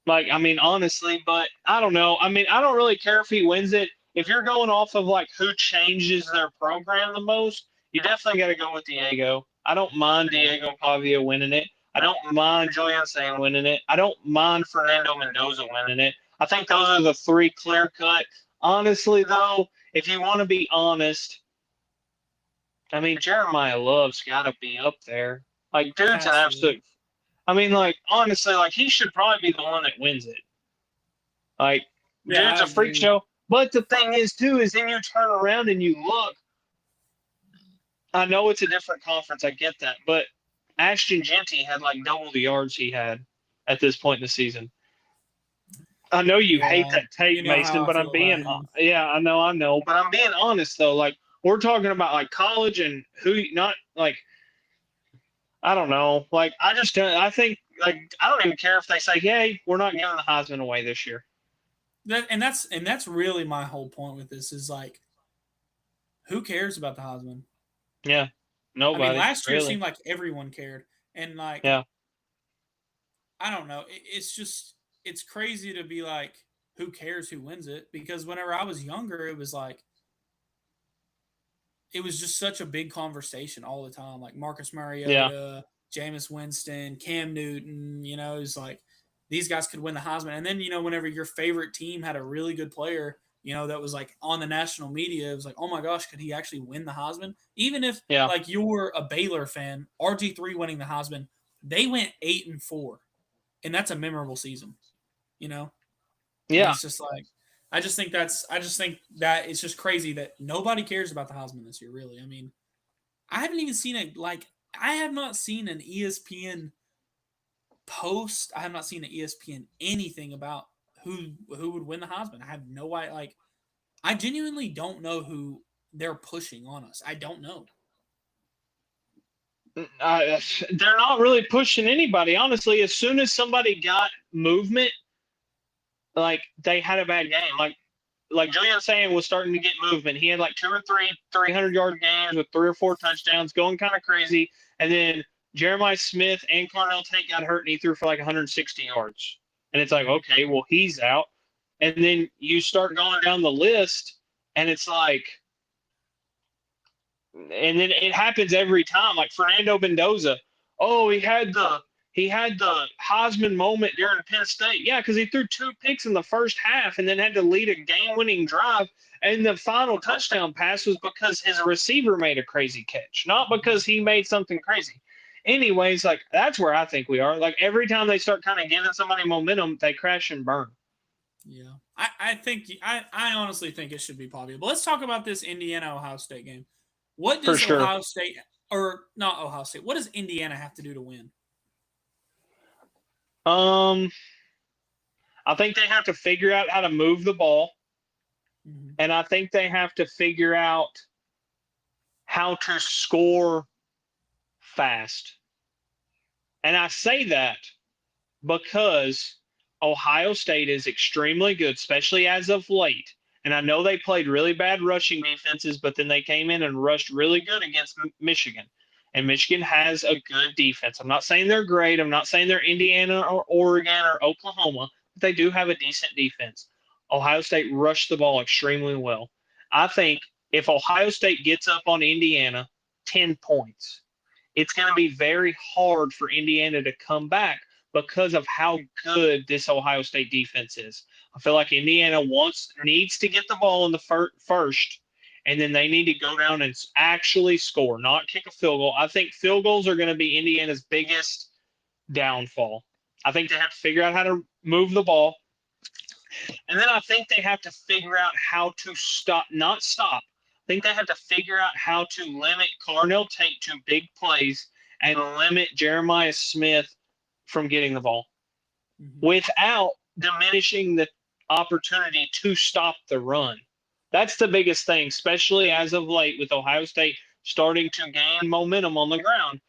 I mean, honestly, but I don't know. I mean, I don't really care if he wins it. If you're going off of like who changes their program the most, you definitely got to go with Diego. I don't mind Diego Pavia winning it. I don't mind Julian Sand winning it. I don't mind Fernando Mendoza winning it. I think those are the three clear cut. Honestly, though, if you want to be honest, I mean, Jeremiah Love's got to be up there. Like, dude's an Has to be. absolute. I mean, like, honestly, like, he should probably be the one that wins it. Like, Yeah, dude's I a freak agree. show. But the thing is, too, is then you turn around and you look. I know it's a different conference. I get that. But Ashton Genty had like double the yards he had at this point in the season. I know you hate Yeah, that take, you know how Mason, I but I'm feel about being, him. yeah, I know. But I'm being honest, though. Like, we're talking about like college and who, not like, I don't know. Like, I just, I think, like, I don't even care if they say, hey, we're not giving the Heisman away this year. That's really my whole point with this is like, who cares about the Heisman? Yeah. I mean, Nobody, last year it really. seemed like everyone cared, and like Yeah. I don't know, it's just it's crazy to be like, who cares who wins it? Because whenever I was younger, it was like it was just such a big conversation all the time. Like Marcus Yeah. Mariota, Jameis Winston, Cam Newton, it's like these guys could win the Heisman. And then, whenever your favorite team had a really good player, that was like on the national media, it was like, oh my gosh, could he actually win the Heisman? Even if Yeah. like you were a Baylor fan, RG3 winning the Heisman, they went 8-4. And that's a memorable season, you know? And Yeah. it's just like I just think that it's just crazy that nobody cares about the Heisman this year, really. I mean, I haven't even seen it like I have not seen an ESPN post. I have not seen an ESPN anything about who would win the Heisman. I have no idea. Like, I genuinely don't know who they're pushing on us. I don't know. They're not really pushing anybody, honestly. As soon as somebody got movement, like they had a bad game. Like Julian Sand was starting to get movement. He had like two or three 300-yard games with 3 or 4 touchdowns, going kind of crazy. And then Jeremiah Smith and Carnell Tate got hurt, and he threw for like 160 yards. And it's like, okay, well, he's out. And then you start going down the list, and it's like, and then it happens every time. Like Fernando Mendoza, oh, he had the Heisman moment during Penn State. Yeah, because he threw 2 picks in the first half and then had to lead a game-winning drive. And the final touchdown pass was because his receiver made a crazy catch, not because he made something crazy. Anyways, like that's where I think we are. Like every time they start kind of giving somebody momentum, they crash and burn. Yeah, I think I honestly think it should be popular. But let's talk about this Indiana Ohio State game. What For does sure. Ohio State or not Ohio State? What does Indiana have to do to win? Um, I think they have to figure out how to move the ball, Mm-hmm. and I think they have to figure out how to score fast. And I say that because Ohio State is extremely good, especially as of late. And I know they played really bad rushing defenses, but then they came in and rushed really good against Michigan. And Michigan has a good defense. I'm not saying they're great. I'm not saying they're Indiana or Oregon or Oklahoma, but they do have a decent defense. Ohio State rushed the ball extremely well. I think if Ohio State gets up on Indiana 10 points, it's going to be very hard for Indiana to come back because of how good this Ohio State defense is. I feel like Indiana needs to get the ball in the first, and then they need to go down and actually score, not kick a field goal. I think field goals are going to be Indiana's biggest downfall. I think they have to figure out how to move the ball. And then I think they have to figure out how to not stop. I think they have to figure out how to limit Carnell Tate to big plays and limit Jeremiah Smith from getting the ball without diminishing the opportunity to stop the run. That's the biggest thing, especially as of late with Ohio State starting to gain momentum on the ground.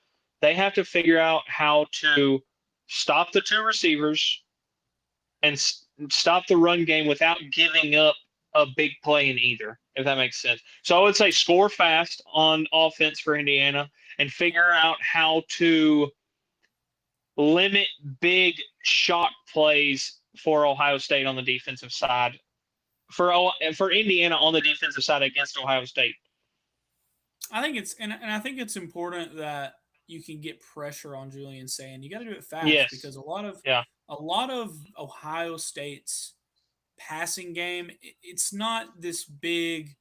They have to figure out how to stop the two receivers and stop the run game without giving up a big play in either, if that makes sense. So I would say score fast on offense for Indiana and figure out how to limit big shock plays for Ohio State on the defensive side, for Indiana on the defensive side against Ohio State. I think it's and I think it's important that you can get pressure on Julian Sand. You got to do it fast because Yes. a lot of Yeah. Ohio State's passing game, it's not this big.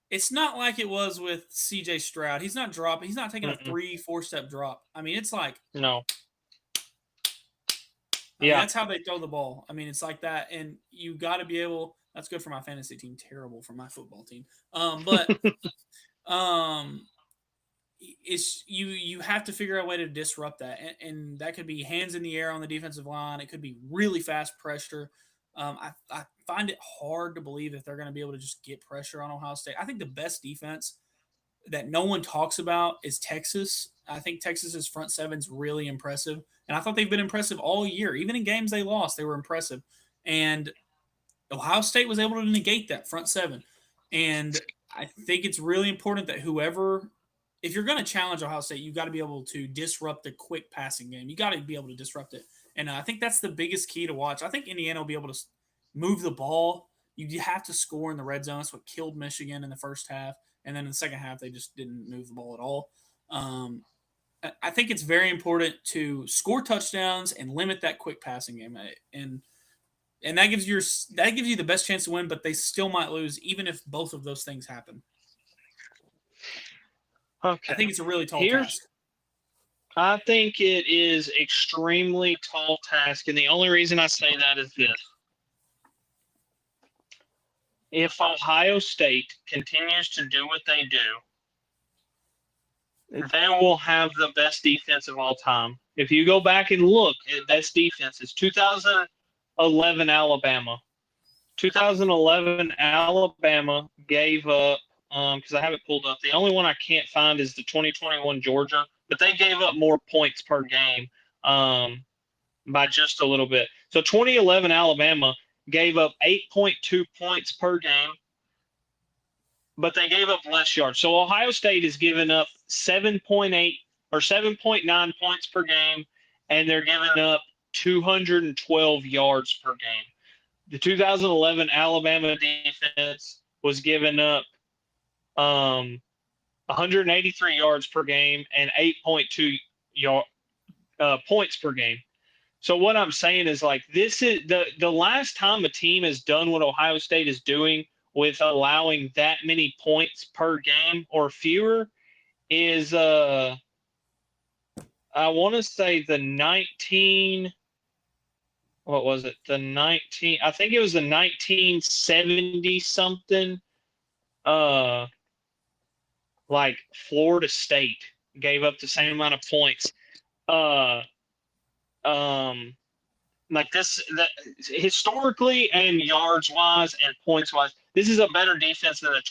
It's not like it was with C.J. Stroud. He's not dropping. He's not taking a Mm-mm. 3-4 step drop. I mean, it's like No. I mean, Yeah. that's how they throw the ball. I mean, it's like that, and you got to be able. That's good for my fantasy team. Terrible for my football team. But um, it's you have to figure out a way to disrupt that, and that could be hands in the air on the defensive line. It could be really fast pressure. I find it hard to believe if they're going to be able to just get pressure on Ohio State. I think the best defense that no one talks about is Texas. I think Texas's front seven's really impressive, and I thought they've been impressive all year. Even in games they lost, they were impressive. And Ohio State was able to negate that front seven. And I think it's really important that if you're going to challenge Ohio State, you got to be able to disrupt the quick passing game. You got to be able to disrupt it. And I think that's the biggest key to watch. I think Indiana will be able to move the ball. You have to score in the red zone. That's what killed Michigan in the first half. And then in the second half, they just didn't move the ball at all. I think it's very important to score touchdowns and limit that quick passing game. And that gives you the best chance to win, but they still might lose even if both of those things happen. Okay. I think it's a really tall task. I think it is extremely tall task, and the only reason I say that is this. If Ohio State continues to do what they do, they will have the best defense of all time. If you go back and look at best defenses, 2011 Alabama. 2011 Alabama gave up, because I have it pulled up. The only one I can't find is the 2021 Georgia, but they gave up more points per game by just a little bit. So 2011 Alabama gave up 8.2 points per game, but they gave up less yards. So Ohio State is giving up 7.8 or 7.9 points per game, and they're giving up 212 yards per game. The 2011 Alabama defense was giving up 183 yards per game and 8.2 points per game. So what I'm saying is, like, this is the last time a team has done what Ohio State is doing with allowing that many points per game or fewer is I want to say the 19. What was it? The 19. I think it was the 1970 something. Uh, like Florida State gave up the same amount of points. Uh, um, like this, that historically and yards wise and points wise, this is a better defense than the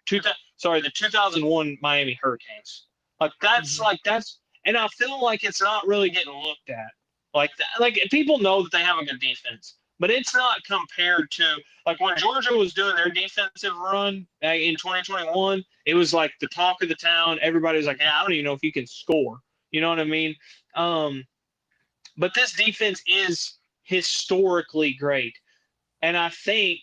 2001 Miami Hurricanes. And I feel like it's not really getting looked at like that. Like people know that they have a good defense, but it's not compared to like when Georgia was doing their defensive run in 2021. It was like the talk of the town. Everybody was like, "Yeah, I don't even know if you can score." You know what I mean? Um, but this defense is historically great. And I think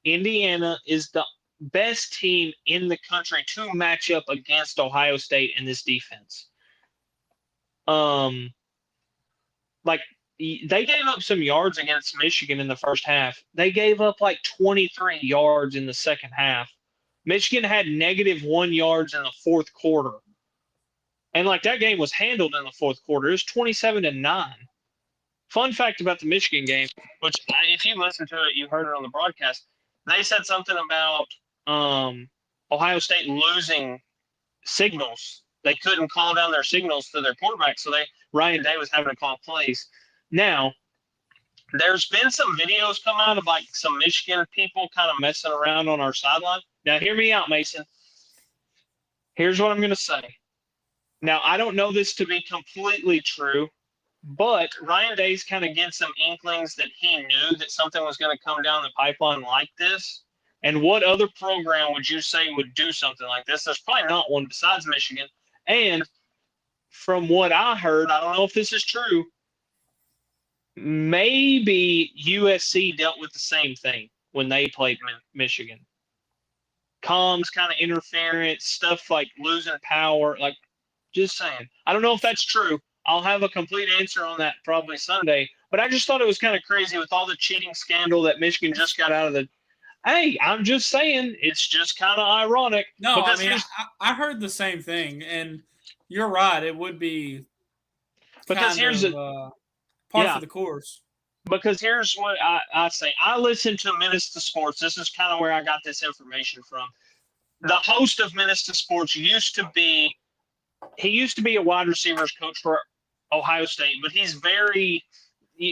Indiana is the best team in the country to match up against Ohio State in this defense. Um, like they gave up some yards against Michigan in the first half. They gave up like 23 yards in the second half. Michigan had -1 yards in the fourth quarter. And like that game was handled in the fourth quarter. It was 27-9. Fun fact about the Michigan game, which if you listen to it, you heard it on the broadcast. They said something about Ohio State losing signals. They couldn't call down their signals to their quarterback, so Ryan Day was having to call plays. Now, there's been some videos come out of like some Michigan people kind of messing around on our sideline. Now, hear me out, Mason. Here's what I'm going to say. Now, I don't know this to be completely true, but Ryan Day's kind of getting some inklings that he knew that something was going to come down the pipeline like this. And what other program would you say would do something like this? There's probably not one besides Michigan. And from what I heard, I don't know if this is true, maybe USC dealt with the same thing when they played Michigan. Comms kind of interference, stuff like losing power, like just saying. I don't know if that's true. I'll have a complete answer on that probably Sunday. But I just thought it was kind of crazy with all the cheating scandal that Michigan just got out of the. Hey, I'm just saying, it's just kind of ironic. No, I mean, I heard the same thing, and you're right. It would be because here's par for the course. Because here's what I say. I listen to Menace to Sports. This is kind of where I got this information from. The host of Menace to Sports used to be a wide receivers coach for Ohio State, but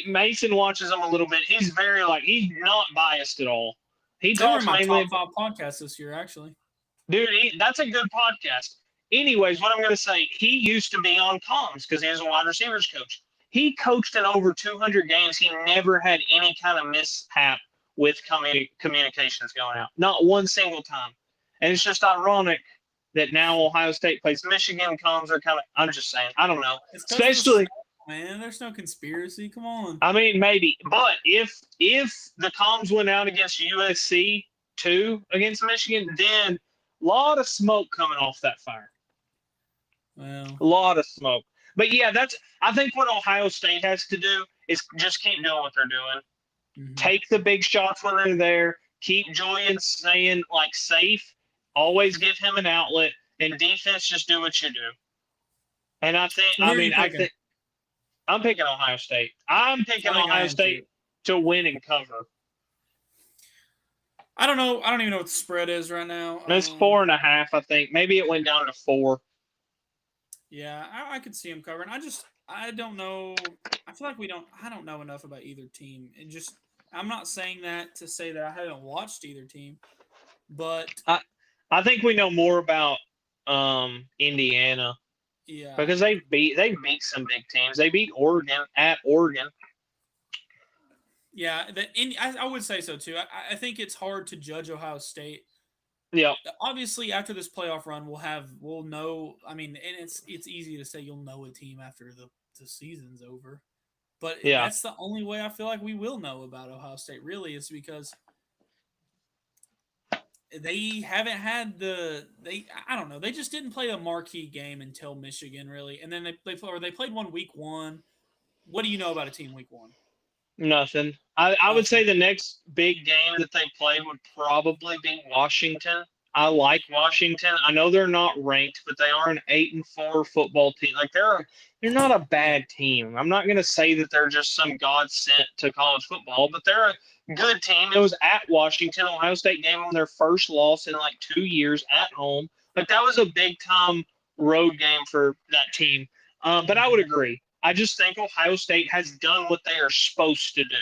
Mason watches him a little bit. He's he's not biased at all. He talks mainly top 5 podcast this year, actually. Dude, that's a good podcast. Anyways, what I'm going to say, he used to be on comms because he was a wide receivers coach. He coached in over 200 games. He never had any kind of mishap with communications going out. Not one single time. And it's just ironic that now Ohio State plays Michigan. Comms are kind of, I'm just saying, I don't know. Especially, man, there's no conspiracy. Come on. I mean, maybe. But if the comms went out against USC too, against Michigan, then a lot of smoke coming off that fire. Well, a lot of smoke. But yeah, I think what Ohio State has to do is just keep doing what they're doing. Mm-hmm. Take the big shots when they're there. Keep Julian staying safe. Always give him an outlet. And defense, just do what you do. And I think I'm picking Ohio State. I'm picking Ohio State to win and cover. I don't know. I don't even know what the spread is right now. It's 4.5, I think. Maybe it went down to 4. Yeah, I could see them covering. I don't know. I feel like I don't know enough about either team. I'm not saying that to say that I haven't watched either team, but I think we know more about Indiana. Yeah. Because they beat some big teams. They beat Oregon at Oregon. Yeah, I would say so too. I think it's hard to judge Ohio State. Yeah. Obviously, after this playoff run, we'll know. I mean, and it's easy to say you'll know a team after the season's over, but that's the only way I feel like we will know about Ohio State. Really, is because they haven't had I don't know. They just didn't play a marquee game until Michigan, really, and then they played one week 1. What do you know about a team week 1? Nothing. I would say the next big game that they play would probably be Washington. I like Washington. I know they're not ranked, but they are an 8-4 football team. Like they're not a Yeah. bad team. I'm not going to say that they're just some god sent to college football, but they're a good team. It was at Washington. Ohio State gave them their first loss in like 2 years at home. Like that was a big time road game for that team. But I would agree. I just think Ohio State has done what they are supposed to do.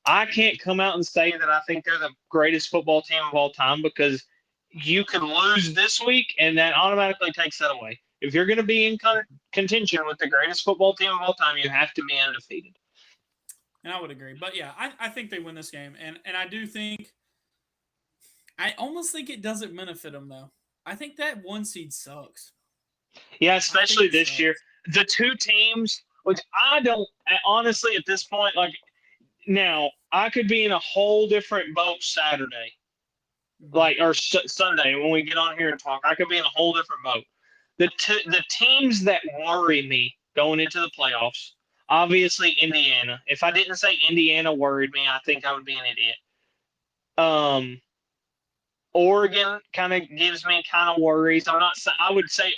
I can't come out and say that I think they're the greatest football team of all time because you could lose this week and that automatically takes that away. If you're going to be in contention with the greatest football team of all time, you have to be undefeated. And I would agree. But yeah, I think they win this game. And I do think, I almost think it doesn't benefit them, though. I think that 1 seed sucks. Yeah, I think especially it this year. sucks. The two teams, which I don't honestly at this point, like now, I could be in a whole different boat Saturday, Mm-hmm. like or Sunday when we get on here and talk. I could be in a whole different boat. The teams that worry me going into the playoffs, obviously Indiana. If I didn't say Indiana worried me, I think I would be an idiot. Um, Oregon kind of gives me kind of worries. I'm not. I would say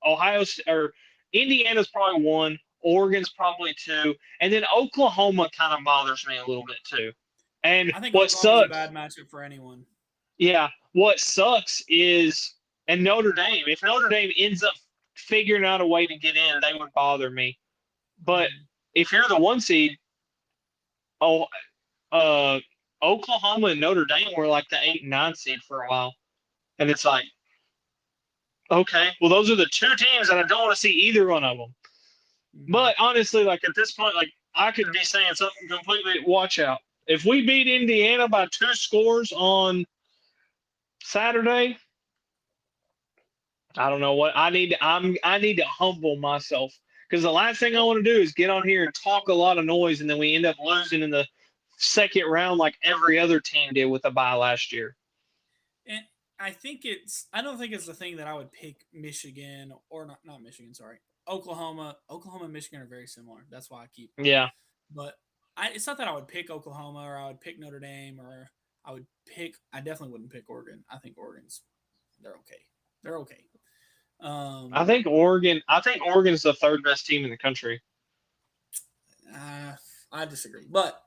Ohio or Indiana's probably one. Oregon's probably two, and then Oklahoma kind of bothers me a little bit too. And I think what Oklahoma's a sucks, bad matchup for anyone. yeah, what sucks is, and Notre Dame. If Notre Dame ends up figuring out a way to get in, they would bother me. But Mm-hmm. if you're the 1 seed, oh, uh, Oklahoma and Notre Dame were like the 8 and 9 seed for a while, and it's like, okay, well, those are the two teams that I don't want to see either one of them. Mm-hmm. But honestly, like at this point, like I could be saying something completely. Watch out! If we beat Indiana by 2 scores on Saturday, I don't know what I need. I need to humble myself because the last thing I want to do is get on here and talk a lot of noise, and then we end up losing in the second round like every other team did with a bye last year. And I think I don't think it's the thing that I would pick Michigan or not Michigan, sorry. Oklahoma and Michigan are very similar. That's why I keep, Yeah, but it's not that I would pick Oklahoma or I would pick Notre Dame or I definitely wouldn't pick Oregon. I think they're okay. They're okay. I Um, think Oregon. I think Oregon's the third best team in the country. uh, I disagree, but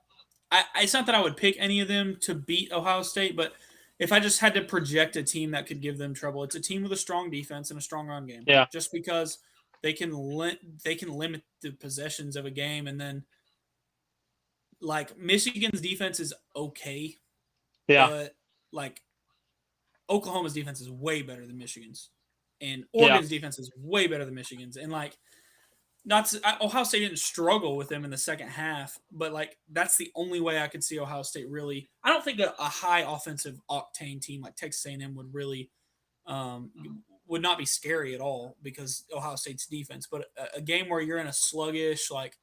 it's not that I would pick any of them to beat Ohio State, but if I just had to project a team that could give them trouble, it's a team with a strong defense and a strong run game. Yeah, Just because they can limit the possessions of a game, and then like Michigan's defense is okay, yeah, but like Oklahoma's defense is way better than Michigan's, and yeah, Oregon's defense is way better than Michigan's, and like not to, Ohio State didn't struggle with them in the second half, but like that's the only way I could see Ohio State really. I don't think a high offensive octane team like Texas A&M would really um, would not be scary at all because Ohio State's defense. But a game where you're in a sluggish like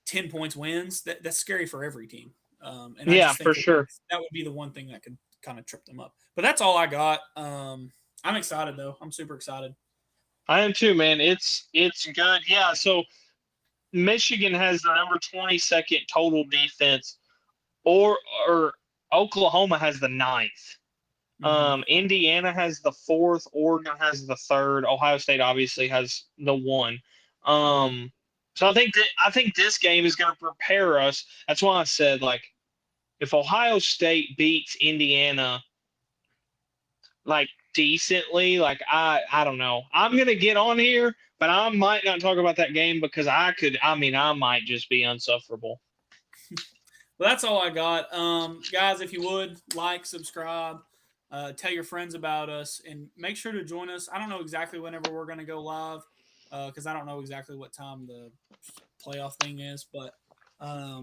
10 points wins that's scary for every team. And I yeah, just for think sure. that would be the one thing that could kind of trip them up. But that's all I got. I'm excited though. I'm super excited. I am too, man. It's good. Yeah. So Michigan has the number 22nd total defense, or Oklahoma has the ninth. Mm-hmm. Indiana has the fourth. Oregon has the third. Ohio State obviously has the one. Mm-hmm. So I think this game is going to prepare us. That's why I said like if Ohio State beats Indiana like decently, like I don't know. I'm gonna get on here, but I might not talk about that game because I might just be unsufferable. Well, that's all I got. Guys, if you would like, subscribe, tell your friends about us, and make sure to join us. I don't know exactly whenever we're going to go live because I don't know exactly what time the playoff thing is, but I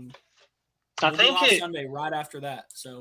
we'll be think live it Sunday right after that. So